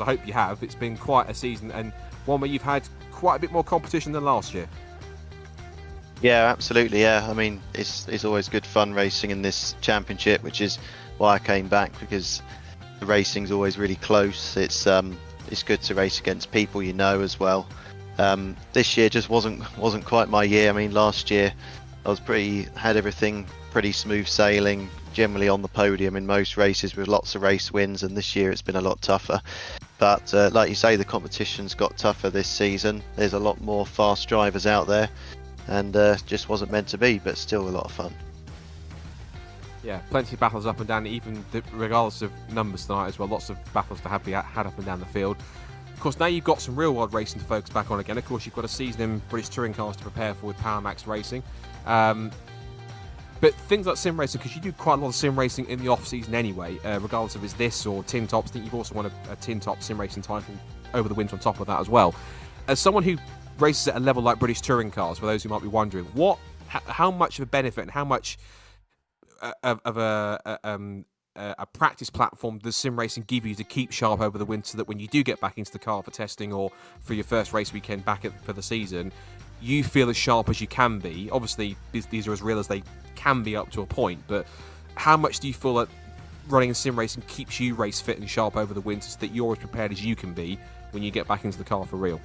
I hope you have. It's been quite a season, and one where you've had quite a bit more competition than last year. Yeah, absolutely. Yeah, I mean, it's always good fun racing in this championship, which is why I came back, because the racing's always really close. It's good to race against people you know as well. This year just wasn't quite my year. I mean, last year I had everything pretty smooth sailing, generally on the podium in most races with lots of race wins, and this year it's been a lot tougher. But like you say, the competition's got tougher this season. There's a lot more fast drivers out there, and just wasn't meant to be, but still a lot of fun. Yeah, plenty of battles up and down, even regardless of numbers tonight as well. Lots of battles to have had up and down the field. Of course, now you've got some real-world racing to focus back on again. Of course, you've got a season in British Touring Cars to prepare for with Power Max Racing. But things like sim racing, because you do quite a lot of sim racing in the off-season anyway, regardless of it's this or Tin Tops. I think you've also won a Tin Top sim racing title over the winter on top of that as well. As someone who races at a level like British Touring Cars, for those who might be wondering, how much of a benefit and how much of a practice platform does sim racing give you to keep sharp over the winter, so that when you do get back into the car for testing or for your first race weekend back for the season, you feel as sharp as you can be? Obviously, these are as real as they can be up to a point, but how much do you feel that running in sim racing keeps you race fit and sharp over the winter, so that you're as prepared as you can be when you get back into the car for real?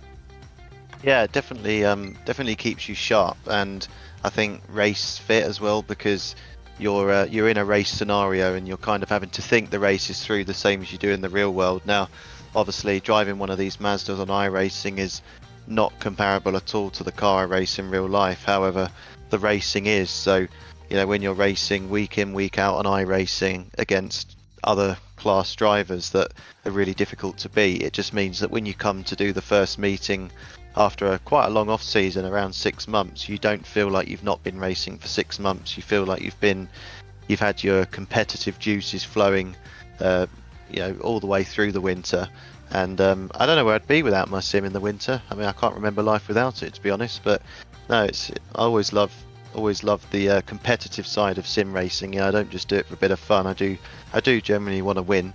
Yeah, definitely keeps you sharp, and I think race fit as well, because you're in a race scenario and you're kind of having to think the races through the same as you do in the real world. Now, obviously, driving one of these Mazdas on iRacing is not comparable at all to the car I race in real life. However, the racing is. So, when you're racing week in, week out on iRacing against other class drivers that are really difficult to beat, it just means that when you come to do the first meeting after quite a long off season, around 6 months, you don't feel like you've not been racing for 6 months. You feel like you've had your competitive juices flowing all the way through the winter. And I don't know where I'd be without my sim in the winter. I mean, I can't remember life without it, to be honest. But no, I always love the competitive side of sim racing. I don't just do it for a bit of fun. I do genuinely want to win.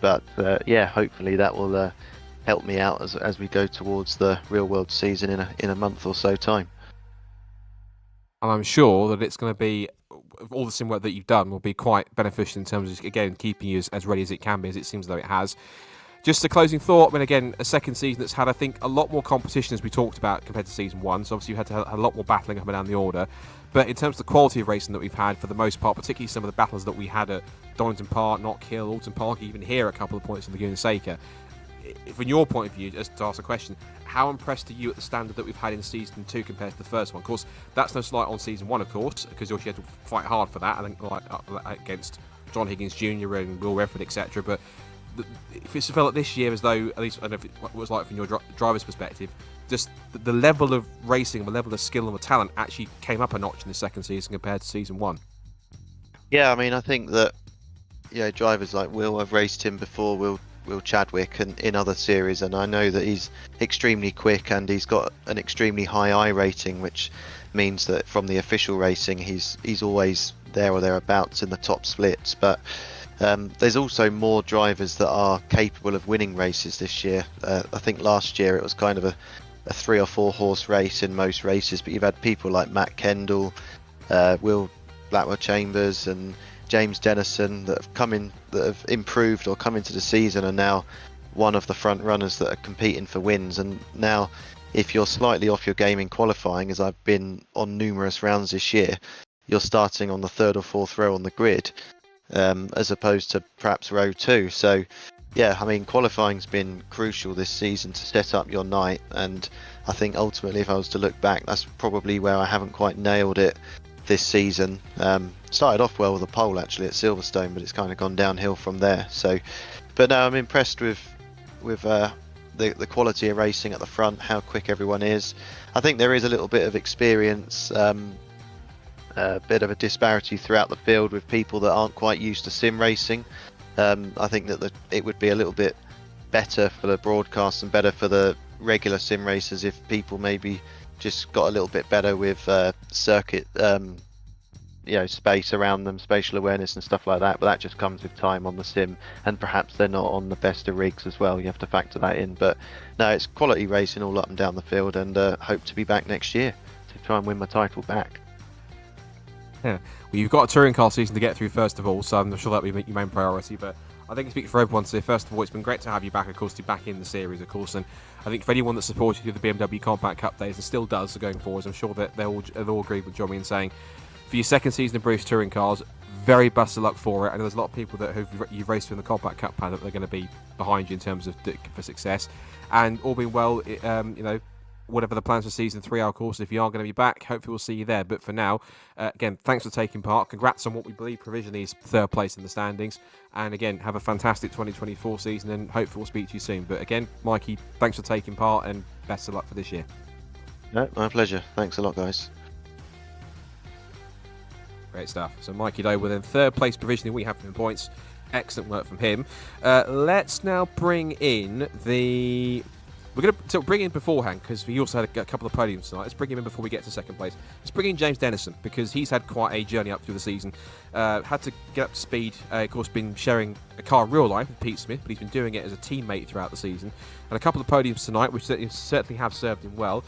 But hopefully that will help me out as we go towards the real world season in a month or so time. And I'm sure that it's going to be, all the sim work that you've done will be quite beneficial in terms of, again, keeping you as ready as it can be, as it seems though it has. Just a closing thought, I mean, again, a second season that's had, I think, a lot more competition, as we talked about, compared to season one. So obviously you had to have a lot more battling up and down the order. But in terms of the quality of racing that we've had, for the most part, particularly some of the battles that we had at Donington Park, Knock Hill, Alton Park, even here a couple of points in Laguna Seca, from your point of view, just to ask a question, how impressed are you at the standard that we've had in season 2 compared to the first one? Of course, that's no slight on season 1, of course, because you had to fight hard for that, I think, against John Higgins Jr. and Will Redford, etc. But if it's felt like this year as though, at least I don't know what it was like from your driver's perspective, just the level of racing, the level of skill and the talent actually came up a notch in the second season compared to season 1. Yeah, I mean, I think that drivers like Will, I've raced him before, Will Chadwick, and in other series, and I know that he's extremely quick and he's got an extremely high I rating, which means that from the official racing he's always there or thereabouts in the top splits. But there's also more drivers that are capable of winning races this year. I think last year it was kind of a 3 or 4 horse race in most races, but you've had people like Matt Kendall, Will Blackwell Chambers and James Dennison that have improved or come into the season and now one of the front runners that are competing for wins. And now if you're slightly off your game in qualifying, as I've been on numerous rounds this year, you're starting on the 3rd or 4th row on the grid, as opposed to perhaps row 2. So yeah, I mean, qualifying's been crucial this season to set up your night, and I think ultimately if I was to look back, that's probably where I haven't quite nailed it this season. Started off well with a pole actually at Silverstone, but it's kind of gone downhill from there. So, but no, I'm impressed with the quality of racing at the front, how quick everyone is. I think there is a little bit of experience, a bit of a disparity throughout the field with people that aren't quite used to sim racing. I think that it would be a little bit better for the broadcast and better for the regular sim racers if people maybe just got a little bit better with circuit space around them, spatial awareness and stuff like that. But that just comes with time on the sim, and perhaps they're not on the best of rigs as well. You have to factor that in. But no, it's quality racing all up and down the field, and hope to be back next year to try and win my title back. Yeah, well, you've got a touring car season to get through first of all, so I'm sure that'll be your main priority. But I think I speak for everyone to say, first of all, it's been great to have you back, of course, to be back in the series, of course. And I think for anyone that supported you through the BMW Compact Cup days and still does so going forwards, I'm sure that they'll all agree with Johnny in saying, for your second season of British Touring Cars, very best of luck for it. And there's a lot of people that you've raced through in the Compact Cup paddock, they're going to be behind you in terms of for success. And all being well, whatever the plans for season 3 are, of course, if you are going to be back, hopefully we'll see you there. But for now, again, thanks for taking part. Congrats on what we believe provisionally is 3rd place in the standings. And again, have a fantastic 2024 season, and hopefully we'll speak to you soon. But again, Mikey, thanks for taking part, and best of luck for this year. No, my pleasure. Thanks a lot, guys. Great stuff. So Mikey Doe with 3rd place provisionally, we have him in points. Excellent work from him. Let's now bring in the... We're going to bring in beforehand, because we also had a couple of podiums tonight. Let's bring him in before we get to 2nd place. Let's bring in James Dennison, because he's had quite a journey up through the season. Had to get up to speed. Of course, been sharing a car in real life with Pete Smith, but he's been doing it as a teammate throughout the season. And a couple of podiums tonight, which certainly have served him well.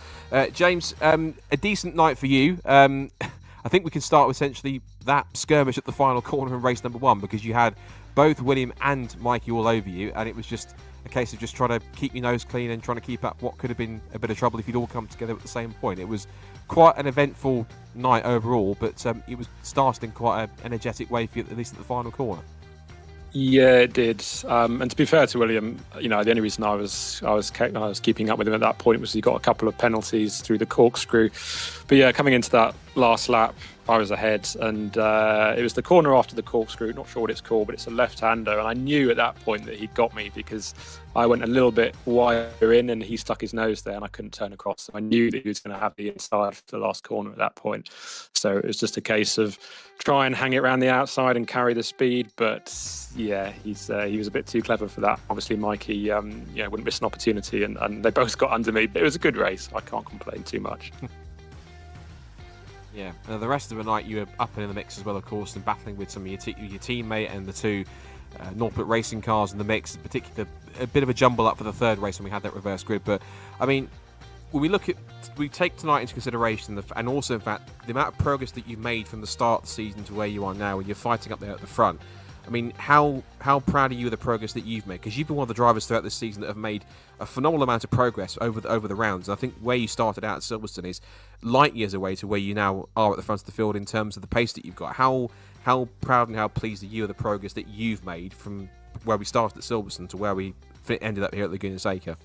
James, a decent night for you. I think we can start with essentially that skirmish at the final corner in race number 1, because you had both William and Mikey all over you, and it was just a case of just trying to keep your nose clean and trying to keep up what could have been a bit of trouble if you'd all come together at the same point. It was quite an eventful night overall, but it was started in quite an energetic way for you, at least at the final corner. Yeah, it did. And to be fair to William, the only reason I was keeping up with him at that point was he got a couple of penalties through the corkscrew. But yeah, coming into that last lap, I was ahead, and it was the corner after the corkscrew, not sure what it's called, but it's a left-hander, and I knew at that point that he'd got me because I went a little bit wider in and he stuck his nose there and I couldn't turn across. So I knew that he was going to have the inside for the last corner at that point. So it was just a case of try and hang it around the outside and carry the speed, but yeah, he was a bit too clever for that. Obviously, Mikey wouldn't miss an opportunity, and they both got under me, but it was a good race. I can't complain too much. Yeah, and the rest of the night you were up and in the mix as well, of course, and battling with some of your teammate and the two Norfolk racing cars in the mix. In particular, a bit of a jumble up for the third race when we had that reverse grid. But I mean, when we take tonight into consideration, and also in fact the amount of progress that you've made from the start of the season to where you are now, and you're fighting up there at the front. I mean, how proud are you of the progress that you've made? Because you've been one of the drivers throughout this season that have made a phenomenal amount of progress over the rounds. And I think where you started out at Silverstone is light years away to where you now are at the front of the field in terms of the pace that you've got. How proud and how pleased are you of the progress that you've made from where we started at Silverstone to where we ended up here at Laguna Seca?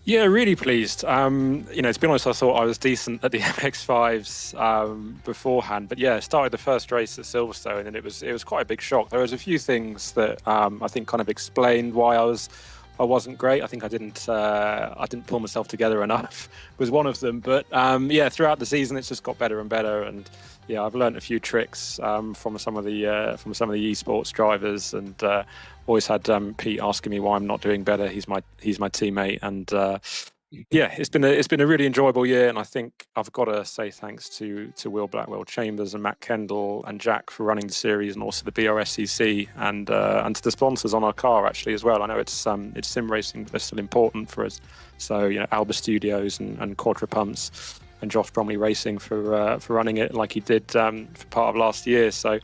Yeah, really pleased. To be honest, I thought I was decent at the MX-5s beforehand, but yeah, started the first race at Silverstone, and it was quite a big shock. There was a few things that I think kind of explained why I wasn't great. I think I didn't pull myself together enough was one of them. But throughout the season, it's just got better and better. And yeah, I've learned a few tricks from some of the eSports drivers, and always had Pete asking me why I'm not doing better. He's my teammate, and it's been a really enjoyable year. And I think I've got to say thanks to Will Blackwell Chambers and Matt Kendall and Jack for running the series, and also the BRSCC and to the sponsors on our car actually as well. I know it's sim racing, but they're still important for us. So Alba Studios and Quadra Pumps and Josh Bromley Racing for running it like he did for part of last year. So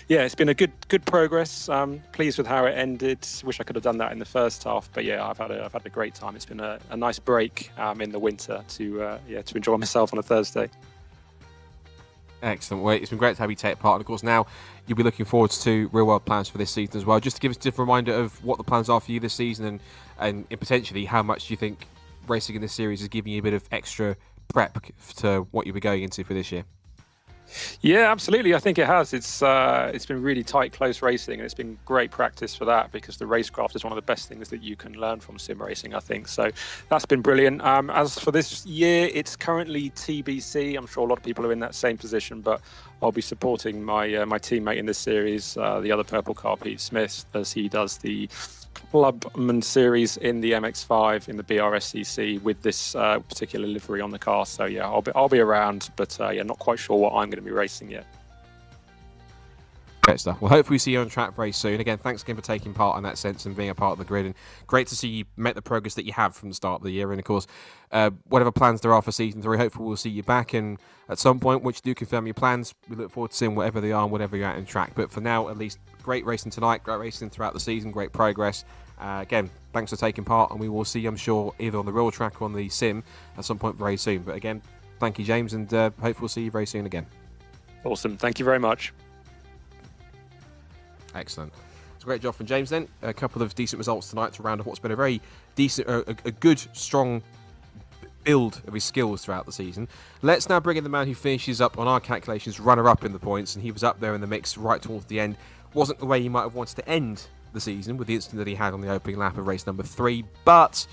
yeah, it's been a good progress. Pleased with how it ended. Wish I could have done that in the first half, but yeah, I've had a great time. It's been a nice break in the winter to enjoy myself on a Thursday. Excellent. Well, it's been great to have you take part. And of course, now you'll be looking forward to real world plans for this season as well. Just to give us a different reminder of what the plans are for you this season, and potentially how much do you think racing in this series is giving you a bit of extra prep to what you'll be going into for this year? Yeah, absolutely. I think it has. It's been really tight, close racing, and it's been great practice for that, because the racecraft is one of the best things that you can learn from sim racing, I think. So that's been brilliant. As for this year, it's currently TBC. I'm sure a lot of people are in that same position, but I'll be supporting my teammate in this series, the other purple car, Pete Smith, as he does the Clubman series in the MX-5 in the BRSCC with this particular livery on the car. So yeah, I'll be around, but not quite sure what I'm going to be racing yet. Great stuff. Well, hopefully we see you on track very soon. Again, thanks again for taking part in that sense and being a part of the grid. And great to see you make the progress that you have from the start of the year. And of course, whatever plans there are for season 3, hopefully we'll see you back. And at some point, once you do confirm your plans, we look forward to seeing whatever they are and whatever you're at in track. But for now, at least, great racing tonight, great racing throughout the season, great progress. Again, thanks for taking part, and we will see you, I'm sure, either on the real track or on the sim at some point very soon. But again, thank you, James, and hopefully we'll see you very soon again. Awesome. Thank you very much. Excellent. It's a great job from James then. A couple of decent results tonight to round up what's been a very decent, a good, strong build of his skills throughout the season. Let's now bring in the man who finishes up on our calculations runner-up in the points, and he was up there in the mix right towards the end. Wasn't the way he might have wanted to end the season with the incident that he had on the opening lap of race number 3, but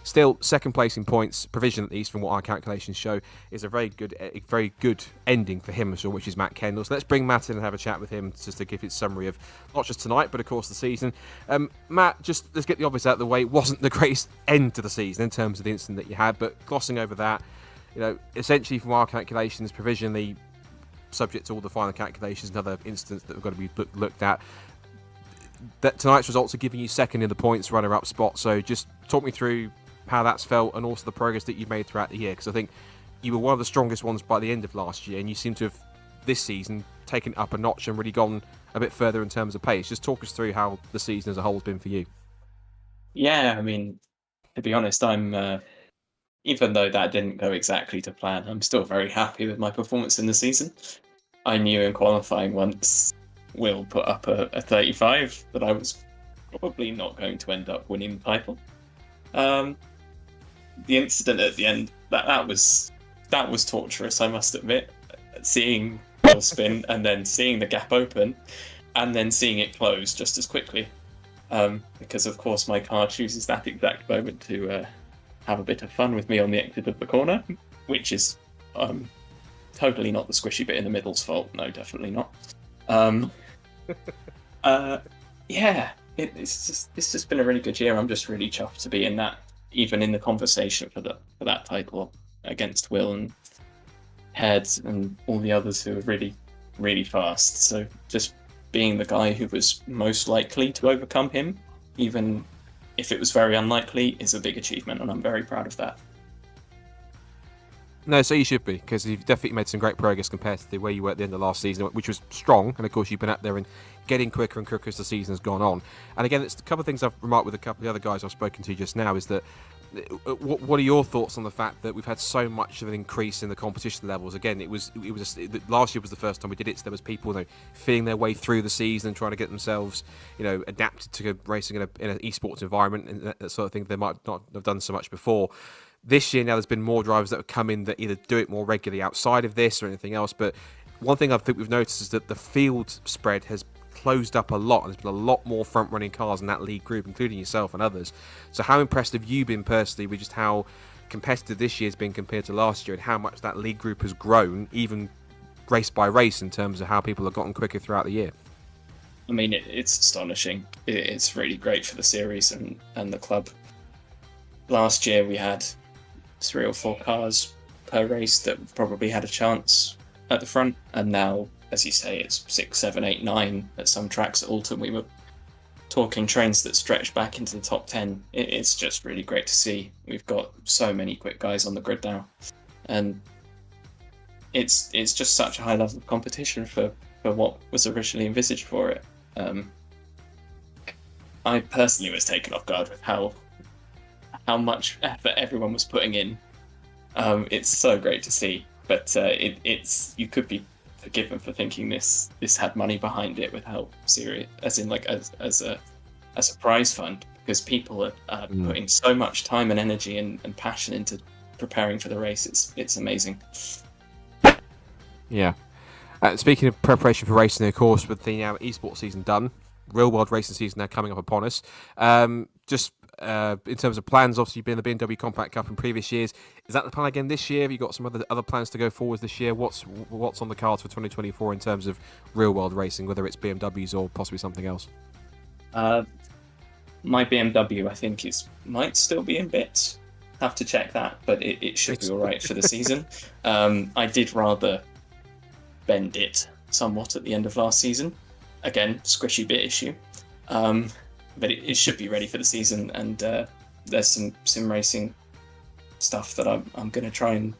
still second place in points, provision at least from what our calculations show, is a very good ending for him, which is Matt Kendall. So let's bring Matt in and have a chat with him just to give his summary of not just tonight but of course the season. Matt, just let's get the obvious out of the way. It wasn't the greatest end to the season in terms of the incident that you had, but glossing over that, essentially from our calculations, provisionally subject to all the final calculations and other incidents that have got to be looked at, that tonight's results are giving you second in the points runner-up spot. So just talk me through how that's felt and also the progress that you've made throughout the year, because I think you were one of the strongest ones by the end of last year, and you seem to have this season taken it up a notch and really gone a bit further in terms of pace. Just talk us through how the season as a whole has been for you. Yeah, I mean, to be honest, I'm even though that didn't go exactly to plan, I'm still very happy with my performance in the season. I knew in qualifying once Will put up a 35 that I was probably not going to end up winning the title. The incident at the end, that was torturous, I must admit. seeing Will spin and then seeing the gap open and then seeing it close just as quickly. Because of course my car chooses that exact moment to have a bit of fun with me on the exit of the corner, which is totally not the squishy bit in the middle's fault. No, definitely not. Yeah, it's just been a really good year. I'm just really chuffed to be in that, even in the conversation for that title against Will and Heads and all the others who are really, really fast. So just being the guy who was most likely to overcome him, even if it was very unlikely, is a big achievement, and I'm very proud of that. No, so you should be, because you've definitely made some great progress compared to where you were at the end of last season, which was strong. And of course, you've been up there and getting quicker and quicker as the season has gone on. And again, it's a couple of things I've remarked with a couple of the other guys I've spoken to just now is that what are your thoughts on the fact that we've had so much of an increase in the competition levels? Again, last year was the first time we did it. So there was people feeling their way through the season and trying to get themselves, adapted to racing in an eSports environment and that sort of thing they might not have done so much before. This year now, there's been more drivers that have come in that either do it more regularly outside of this or anything else. But one thing I think we've noticed is that the field spread has closed up a lot, and there's been a lot more front-running cars in that lead group, including yourself and others. So how impressed have you been personally with just how competitive this year's been compared to last year, and how much that lead group has grown, even race by race, in terms of how people have gotten quicker throughout the year? I mean, it's astonishing. It's really great for the series and the club. Last year we had 3 or 4 cars per race that probably had a chance at the front, and now, as you say, it's 6, 7, 8, 9 at some tracks. At Alton we were talking trains that stretch back into the top 10. It's just really great to see. We've got so many quick guys on the grid now, and it's just such a high level of competition for what was originally envisaged for it. I personally was taken off guard with how much effort everyone was putting in. It's so great to see, but it's you could be forgiven for thinking this had money behind it with how serious, as in like as a prize fund, because people are putting so much time and energy and passion into preparing for the race. It's amazing. Yeah. Speaking of preparation for racing, of course, with the eSports season done, real world racing season now coming up upon us. In terms of plans, obviously you've been in the BMW Compact Cup in previous years. Is that the plan again this year? Have you got some other plans to go forward this year? What's on the cards for 2024 in terms of real world racing, whether it's BMWs or possibly something else? My BMW, I think, might still be in bits. Have to check that, but it should be all right for the season. I did rather bend it somewhat at the end of last season. Again, squishy bit issue. But it should be ready for the season, and there's some sim racing stuff that I'm going to try and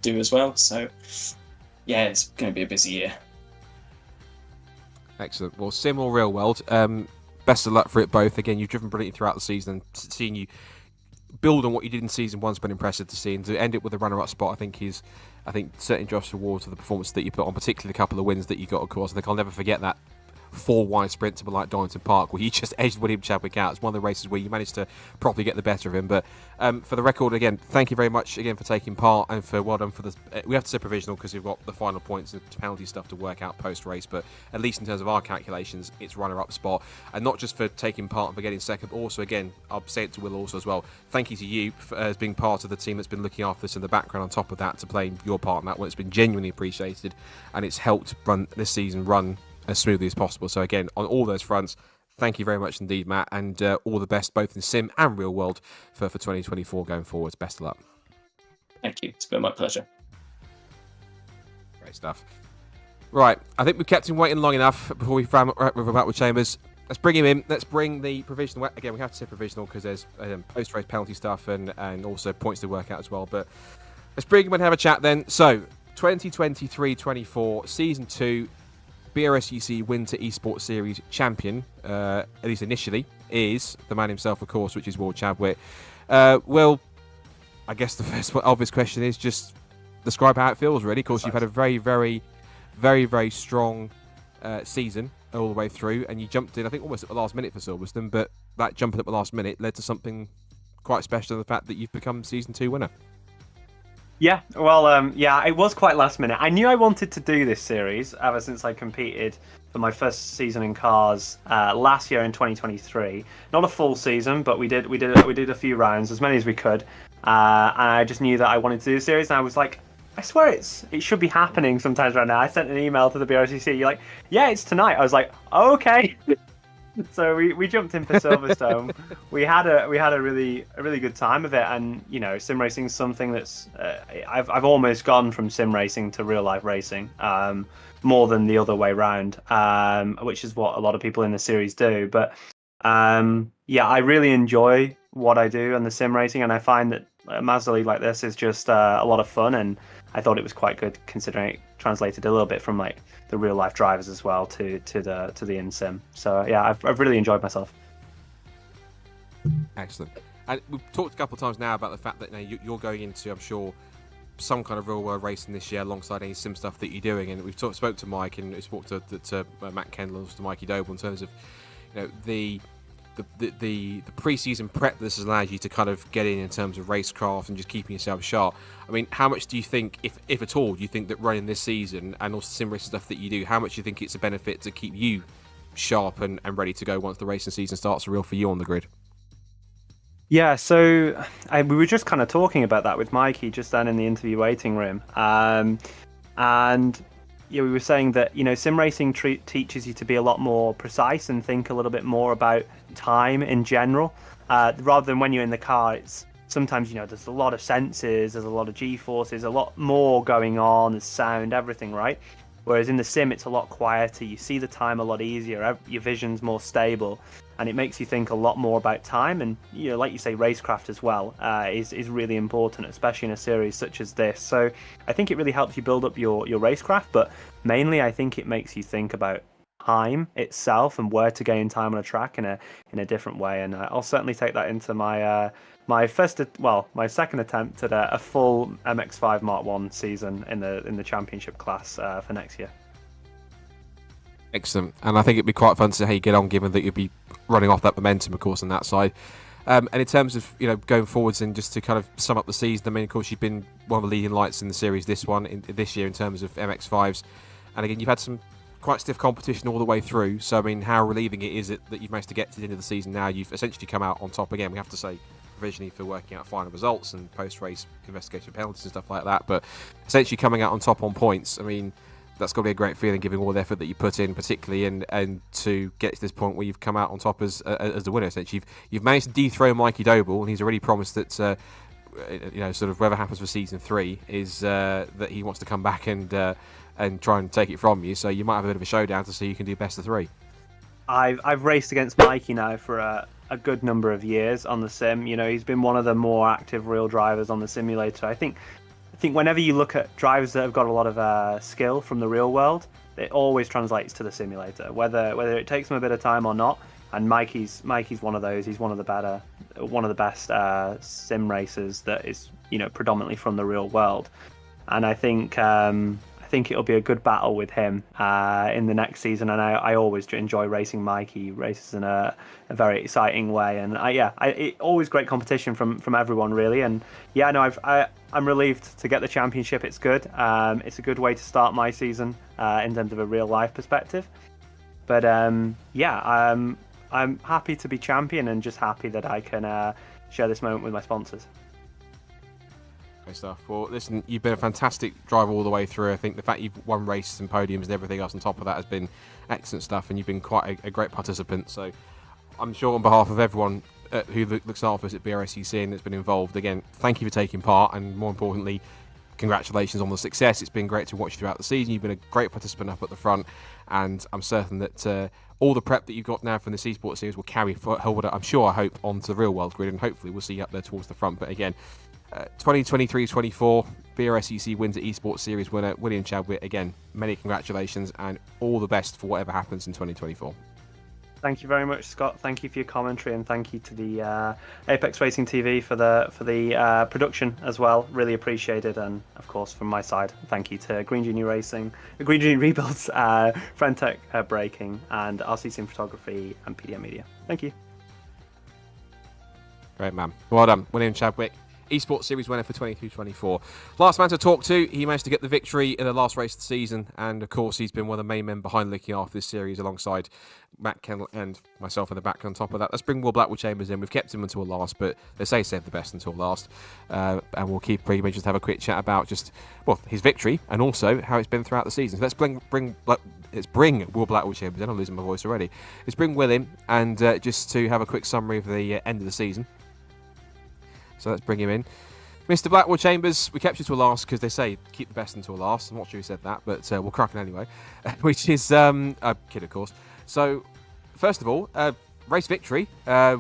do as well. So, yeah, it's going to be a busy year. Excellent. Well, sim or real world, best of luck for it both. Again, you've driven brilliantly throughout the season, and seeing you build on what you did in season one's been impressive to see, and to end it with a runner-up spot, I think certainly Josh rewards for the performance that you put on, particularly the couple of wins that you got, of course. I think I'll never forget that 4-wide sprint to like Donington Park where you just edged William Chadwick out. It's one of the races where you managed to properly get the better of him. But for the record, again, thank you very much again for taking part, and for well done for the. We have to say provisional because we've got the final points and penalty stuff to work out post race. But at least in terms of our calculations, it's runner-up spot, and not just for taking part and for getting second, but also again, I'll say it to Will also as well. Thank you to you as being part of the team that's been looking after this in the background. On top of that, to playing your part in that one, it's been genuinely appreciated, and it's helped run this season as smoothly as possible. So again, on all those fronts, thank you very much indeed, Matt, and all the best both in sim and real world for 2024 going forwards. Best of luck. Thank you. It's been my pleasure. Great stuff. Right, I think we've kept him waiting long enough before we wrap with Chambers. Let's bring him in. Let's bring the provisional. Again, we have to say provisional because there's post-race penalty stuff and also points to work out as well. But let's bring him and have a chat then. So, 2023-24, Season 2, BRSCC Winter Esports Series champion, at least initially, is the man himself, of course, which is Will Chadwick. Well, I guess the first obvious question is just describe how it feels, really. Of course, you've had a very, very, very, very strong season all the way through, and you jumped in, I think, almost at the last minute for Silverstone, but that jumping at the last minute led to something quite special in the fact that you've become Season 2 winner. Yeah, well, yeah, it was quite last minute. I knew I wanted to do this series ever since I competed for my first season in cars last year in 2023. Not a full season, but we did a few rounds, as many as we could. And I just knew that I wanted to do the series, and I was like, I swear it should be happening sometimes right now. I sent an email to the BRSCC. You're like, yeah, it's tonight. I was like, oh, okay. So we jumped in for Silverstone. we had a really good time of it, and sim racing is something that's I've almost gone from sim racing to real life racing, more than the other way round, which is what a lot of people in the series do. But yeah, I really enjoy what I do on the sim racing, and I find that Mazda League like this is just a lot of fun, and I thought it was quite good considering it translated a little bit from like the real life drivers as well to the in sim. So yeah, I've really enjoyed myself. Excellent. And we've talked a couple of times now about the fact that you're going into, I'm sure, some kind of real world racing this year alongside any sim stuff that you're doing. And we've spoke to Mike, and we spoke to Matt Kendall and to Mikey Doble in terms of the pre-season prep this has allowed you to kind of get in terms of racecraft and just keeping yourself sharp. I mean, how much do you think, if at all, do you think that running this season and also sim racing stuff that you do, how much do you think it's a benefit to keep you sharp and ready to go once the racing season starts real for you on the grid? Yeah, so we were just kind of talking about that with Mikey just then in the interview waiting room, and we were saying that sim racing teaches you to be a lot more precise and think a little bit more about time in general, rather than when you're in the car. It's sometimes there's a lot of senses, there's a lot of G-forces, a lot more going on, there's sound, everything, right? Whereas in the sim, it's a lot quieter. You see the time a lot easier. Your vision's more stable, and it makes you think a lot more about time. And like you say, racecraft as well is really important, especially in a series such as this. So I think it really helps you build up your racecraft, but mainly I think it makes you think about time itself and where to gain time on a track in a different way. And I'll certainly take that into my my second attempt at a full MX-5 Mark 1 season in the championship class for next year. Excellent. And I think it'd be quite fun to see how you get on, given that you'll be running off that momentum, of course, on that side. And in terms of going forwards, and just to kind of sum up the season, I mean, of course, you've been one of the leading lights in the series this year in terms of MX-5s, and again, you've had some quite stiff competition all the way through. So I mean, how relieving is it that you've managed to get to the end of the season now? You've essentially come out on top again. We have to say, provisionally, for working out final results and post-race investigation penalties and stuff like that, but essentially coming out on top on points. I mean, that's got to be a great feeling, given all the effort that you put in, particularly and to get to this point where you've come out on top as the winner. Essentially, you've managed to dethrone Mikey Doble, and he's already promised that sort of whatever happens for season 3 is that he wants to come back and try and take it from you. So you might have a bit of a showdown to see who can do best of 3. I've raced against Mikey now for a good number of years on the sim. He's been one of the more active real drivers on the simulator. I think whenever you look at drivers that have got a lot of skill from the real world, it always translates to the simulator, whether it takes them a bit of time or not. And Mikey's one of those. He's one of the best sim racers that is predominantly from the real world. And I think it'll be a good battle with him in the next season. And I always enjoy racing Mike. He races in a very exciting way. And always great competition from everyone, really. And yeah, no, I'm relieved to get the championship. It's good. It's a good way to start my season in terms of a real life perspective. But I'm happy to be champion and just happy that I can share this moment with my sponsors. Great stuff. Well, listen, you've been a fantastic driver all the way through. I think the fact you've won races and podiums and everything else on top of that has been excellent stuff, and you've been quite a great participant. So I'm sure on behalf of everyone who looks after us at BRSCC and that's been involved, again, thank you for taking part, and more importantly, congratulations on the success. It's been great to watch you throughout the season. You've been a great participant up at the front, and I'm certain that all the prep that you've got now from the eSports series will carry forward, I hope, onto the real world grid, and hopefully we'll see you up there towards the front. But again, 2023-24 BRSCC wins the eSports series winner William Chadwick. Again, many congratulations and all the best for whatever happens in 2024. Thank you very much, Scott. Thank you for your commentary, and thank you to the Apex Racing TV for the production as well. Really appreciated, and of course from my side, thank you to Green Junior Racing, Green Junior Rebuilds, Frentech Braking, and RC Sim Photography and PDM Media. Thank you. Great man. Well done, William Chadwick. eSports Series winner for 23-24. Last man to talk to, he managed to get the victory in the last race of the season, and of course he's been one of the main men behind looking after this series alongside Matt Kendall and myself in the back on top of that. Let's bring Will Blackwell Chambers in. We've kept him until last, but they say save the best until last. And we'll keep pretty much just have a quick chat about just, well, his victory and also how it's been throughout the season. So let's bring Will Blackwell Chambers in. I'm losing my voice already. Let's bring Will in and just to have a quick summary of the end of the season. So let's bring him in. Mr. Blackwell Chambers, we kept you till last because they say keep the best until last. I'm not sure who said that, but we'll crack it anyway. Which is, a kid of course. So, first of all, race victory,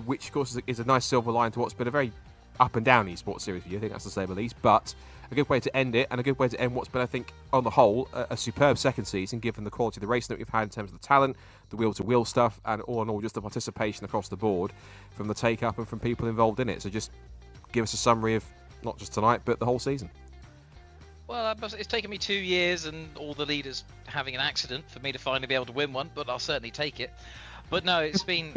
which of course is a nice silver line to what's been a very up and down eSports series for you. I think that's to say the least, but a good way to end it, and a good way to end what's been, I think, on the whole, a superb second season, given the quality of the racing that we've had in terms of the talent, the wheel-to-wheel stuff, and all in all, just the participation across the board from the take-up and from people involved in it. So just give us a summary of not just tonight, but the whole season. Well, it's taken me 2 years and all the leaders having an accident for me to finally be able to win one, but I'll certainly take it. But no, it's been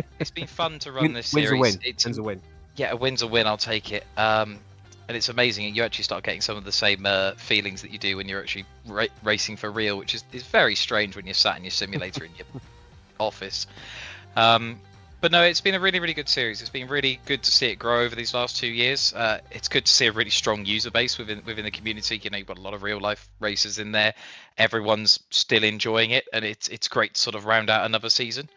fun to run this series. Win's a win. Yeah, a win's a win. I'll take it. And it's amazing. You actually start getting some of the same feelings that you do when you're actually racing for real, which is very strange when you're sat in your simulator in your office. But no, it's been a really, really good series. It's been really good to see it grow over these last 2 years. It's good to see a really strong user base within the community. You know, you've got a lot of real life racers in there. Everyone's still enjoying it, and it's great to sort of round out another season.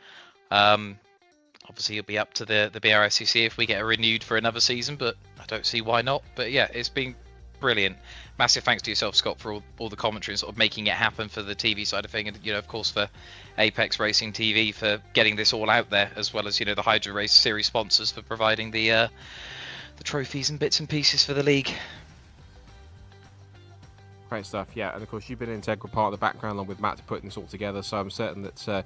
Obviously, it'll be up to the BRSCC if we get renewed for another season, but I don't see why not. But yeah, it's been brilliant. Massive thanks to yourself, Scott, for all the commentary and sort of making it happen for the TV side of thing, and of course for Apex Racing TV for getting this all out there, as well as the Hydra Race series sponsors for providing the trophies and bits and pieces for the league. Great stuff, yeah. And of course, you've been an integral part of the background along with Matt to putting this all together. So I'm certain that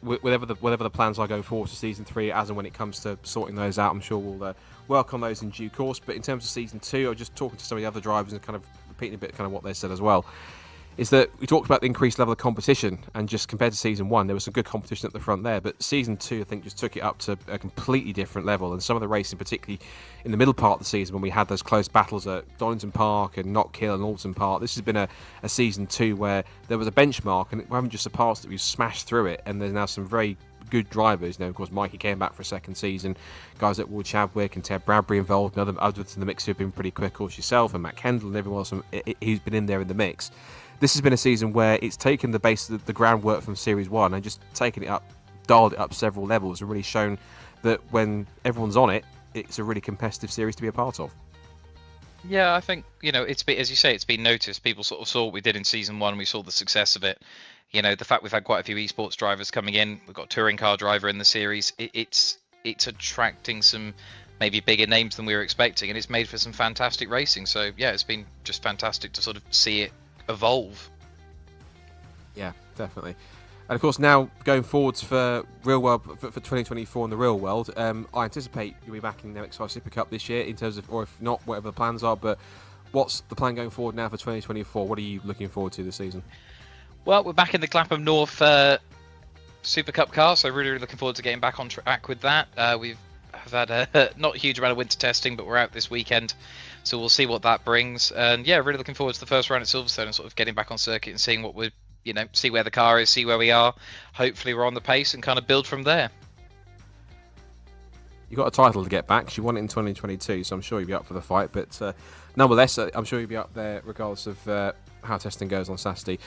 whatever the plans are going forward to season 3, as and when it comes to sorting those out, I'm sure we'll work on those in due course. But in terms of season 2, I was just talking to some of the other drivers and kind of repeating a bit kind of what they said as well, is that we talked about the increased level of competition, and just compared to season 1, there was some good competition at the front there, but season 2 I think just took it up to a completely different level. And some of the racing, particularly in the middle part of the season when we had those close battles at Donington Park and Knockhill and Alton Park, this has been a season 2 where there was a benchmark and we haven't just surpassed it, we've smashed through it, and there's now some very good drivers. Of course, Mikey came back for a second season. Guys like Will Chadwick and Ted Bradbury involved, and others in the mix who've been pretty quick, of course, yourself and Matt Kendall and everyone else who's been in there in the mix. This has been a season where it's taken the base of the groundwork from Series 1 and just taken it up, dialed it up several levels, and really shown that when everyone's on it, it's a really competitive series to be a part of. Yeah, I think, it's been, as you say, it's been noticed. People sort of saw what we did in season 1. We saw the success of it. The fact we've had quite a few esports drivers coming in. We've got a touring car driver in the series. It's attracting some maybe bigger names than we were expecting, and it's made for some fantastic racing. So yeah, it's been just fantastic to sort of see it evolve. Yeah, definitely. And of course, now going forwards for real world for 2024 in the real world, I anticipate you'll be back in the MX5 Super Cup this year, in terms of, or if not, whatever the plans are. But what's the plan going forward now for 2024? What are you looking forward to this season? Well, we're back in the Clapham North Super Cup car, so really looking forward to getting back on track with that. We've had a not a huge amount of winter testing, but we're out this weekend, so we'll see what that brings. And yeah, really looking forward to the first round at Silverstone and sort of getting back on circuit and seeing what we're, see where the car is, see where we are. Hopefully we're on the pace and kind of build from there. You got a title to get back. You won it in 2022, so I'm sure you'll be up for the fight. But nonetheless, I'm sure you'll be up there regardless of how testing goes on Saturday.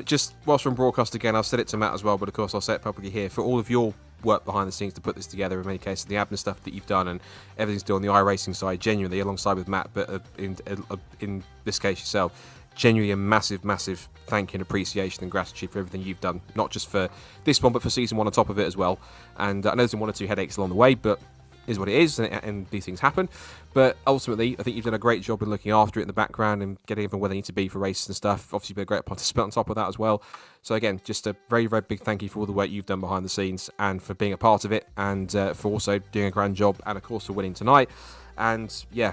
Just whilst we're on broadcast again, I've said it to Matt as well, but of course I'll say it publicly here. For all of your work behind the scenes to put this together, in many cases, the admin stuff that you've done and everything's done on the iRacing side, genuinely, alongside with Matt, but in this case yourself, genuinely a massive, massive thank you and appreciation and gratitude for everything you've done, not just for this one, but for season 1 on top of it as well. And I know there's been 1 or 2 headaches along the way, but is what it is, and these things happen. But ultimately, I think you've done a great job in looking after it in the background and getting everyone where they need to be for races and stuff. Obviously, you've been a great participant on top of that as well. So again, just a very, very big thank you for all the work you've done behind the scenes and for being a part of it, and for also doing a grand job, and of course for winning tonight. And yeah,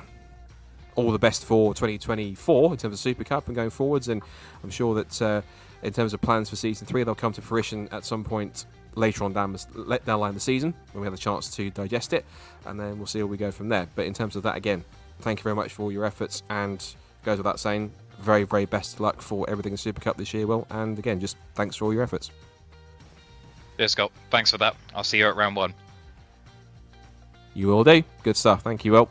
all the best for 2024 in terms of Super Cup and going forwards. And I'm sure that in terms of plans for season 3, they'll come to fruition at some point later on down the line of the season when we have the chance to digest it, and then we'll see where we go from there. But in terms of that, again, thank you very much for all your efforts, and goes without saying, very, very best of luck for everything in Super Cup this year, Will. And again, just thanks for all your efforts. Cheers, Scott. Thanks for that. I'll see you at round 1. You will do. Good stuff. Thank you, Will.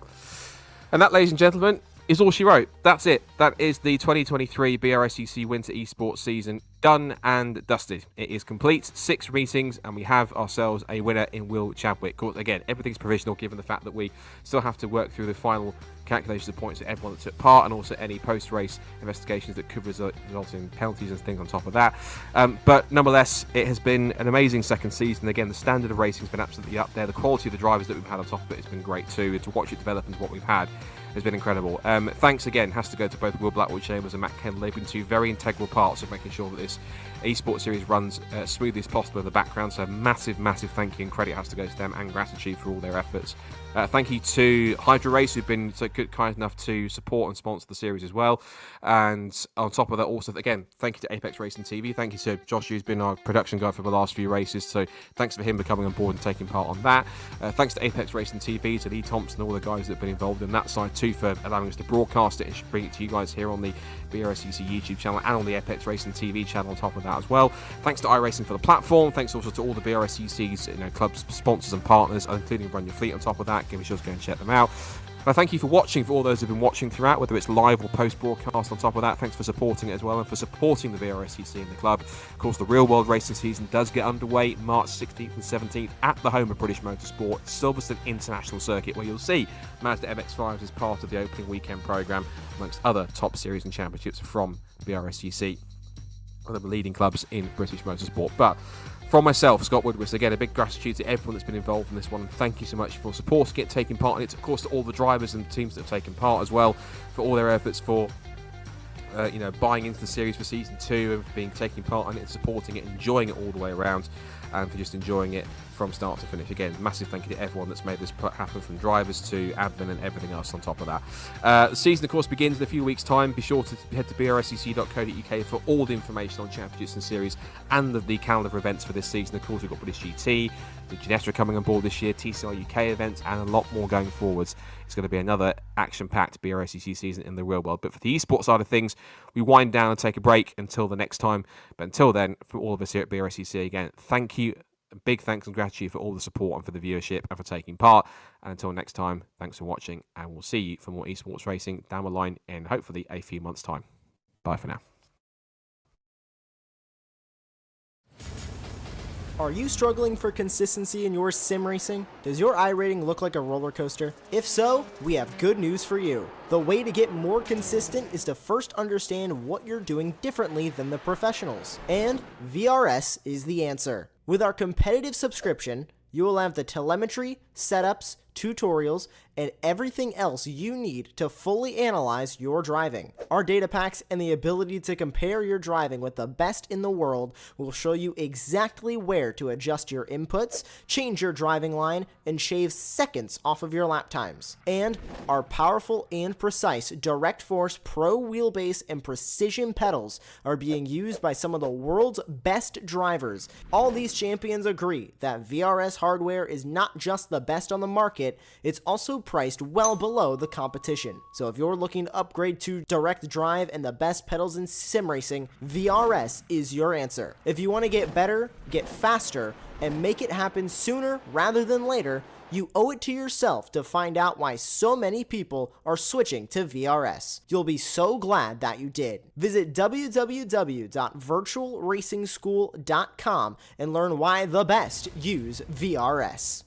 And that, ladies and gentlemen, is all she wrote. That's it. That is the 2023 BRSCC Winter Esports season done and dusted. It is complete. 6 meetings, and we have ourselves a winner in Will Chadwick. Of course, again, everything's provisional given the fact that we still have to work through the final calculations of points of everyone that took part, and also any post-race investigations that could result in penalties and things on top of that. But nonetheless, it has been an amazing second season. Again, the standard of racing has been absolutely up there. The quality of the drivers that we've had on top of it has been great too. And to watch it develop into what we've had has been incredible. Thanks again has to go to both Will Blackwood Chambers and Matt Kendall. They've been 2 very integral parts of making sure that this eSports series runs as smoothly as possible in the background. So massive, massive thank you and credit has to go to them, and gratitude for all their efforts. Thank you to Hydra Race, who've been so good, kind enough to support and sponsor the series as well. And on top of that, also, again, thank you to Apex Racing TV. Thank you to Josh, who's been our production guy for the last few races. So thanks for him for coming on board and taking part on that. Thanks to Apex Racing TV, to Lee Thompson, and all the guys that have been involved in that side too, for allowing us to broadcast it and bring it to you guys here on the BRSCC YouTube channel and on the Apex Racing TV channel on top of that as well. Thanks to iRacing for the platform. Thanks also to all the BRSCC's clubs, sponsors and partners, including Run Your Fleet on top of that. Give me sure to go and check them out. And thank you for watching, for all those who've been watching throughout, whether it's live or post-broadcast on top of that. Thanks for supporting it as well, and for supporting the BRSCC and the club. Of course, the real-world racing season does get underway March 16th and 17th at the home of British Motorsport, Silverstone International Circuit, where you'll see Mazda MX-5s as part of the opening weekend programme, amongst other top series and championships from BRSCC, one of the leading clubs in British Motorsport. But from myself, Scott Woodward, again, a big gratitude to everyone that's been involved in this one, and thank you so much for supporting it, taking part in it. Of course, to all the drivers and teams that have taken part as well, for all their efforts, for buying into the series for season 2, and for taking part in it and supporting it, enjoying it all the way around, and for just enjoying it from start to finish. Again, massive thank you to everyone that's made this happen, from drivers to admin and everything else on top of that. The season, of course, begins in a few weeks' time. Be sure to head to brscc.co.uk for all the information on championships and series and the calendar of events for this season. Of course, we've got British GT, the Genestra coming on board this year, TCR UK events, and a lot more going forwards. It's going to be another action-packed BRSCC season in the real world. But for the esports side of things, we wind down and take a break until the next time. But until then, for all of us here at BRSCC, again, thank you. Big thanks and gratitude for all the support and for the viewership and for taking part. And until next time, thanks for watching, and we'll see you for more esports racing down the line in hopefully a few months' time. Bye for now. Are you struggling for consistency in your sim racing? Does your iRating look like a roller coaster? If so, we have good news for you. The way to get more consistent is to first understand what you're doing differently than the professionals. And VRS is the answer. With our competitive subscription, you will have the telemetry, setups, tutorials, and everything else you need to fully analyze your driving. Our data packs and the ability to compare your driving with the best in the world will show you exactly where to adjust your inputs, change your driving line, and shave seconds off of your lap times. And our powerful and precise Direct Force Pro wheelbase and precision pedals are being used by some of the world's best drivers. All these champions agree that VRS hardware is not just the best on the market, it's also priced well below the competition. So if you're looking to upgrade to direct drive and the best pedals in sim racing, VRS is your answer. If you want to get better, get faster, and make it happen sooner rather than later, you owe it to yourself to find out why so many people are switching to VRS. You'll be so glad that you did. Visit www.virtualracingschool.com and learn why the best use VRS.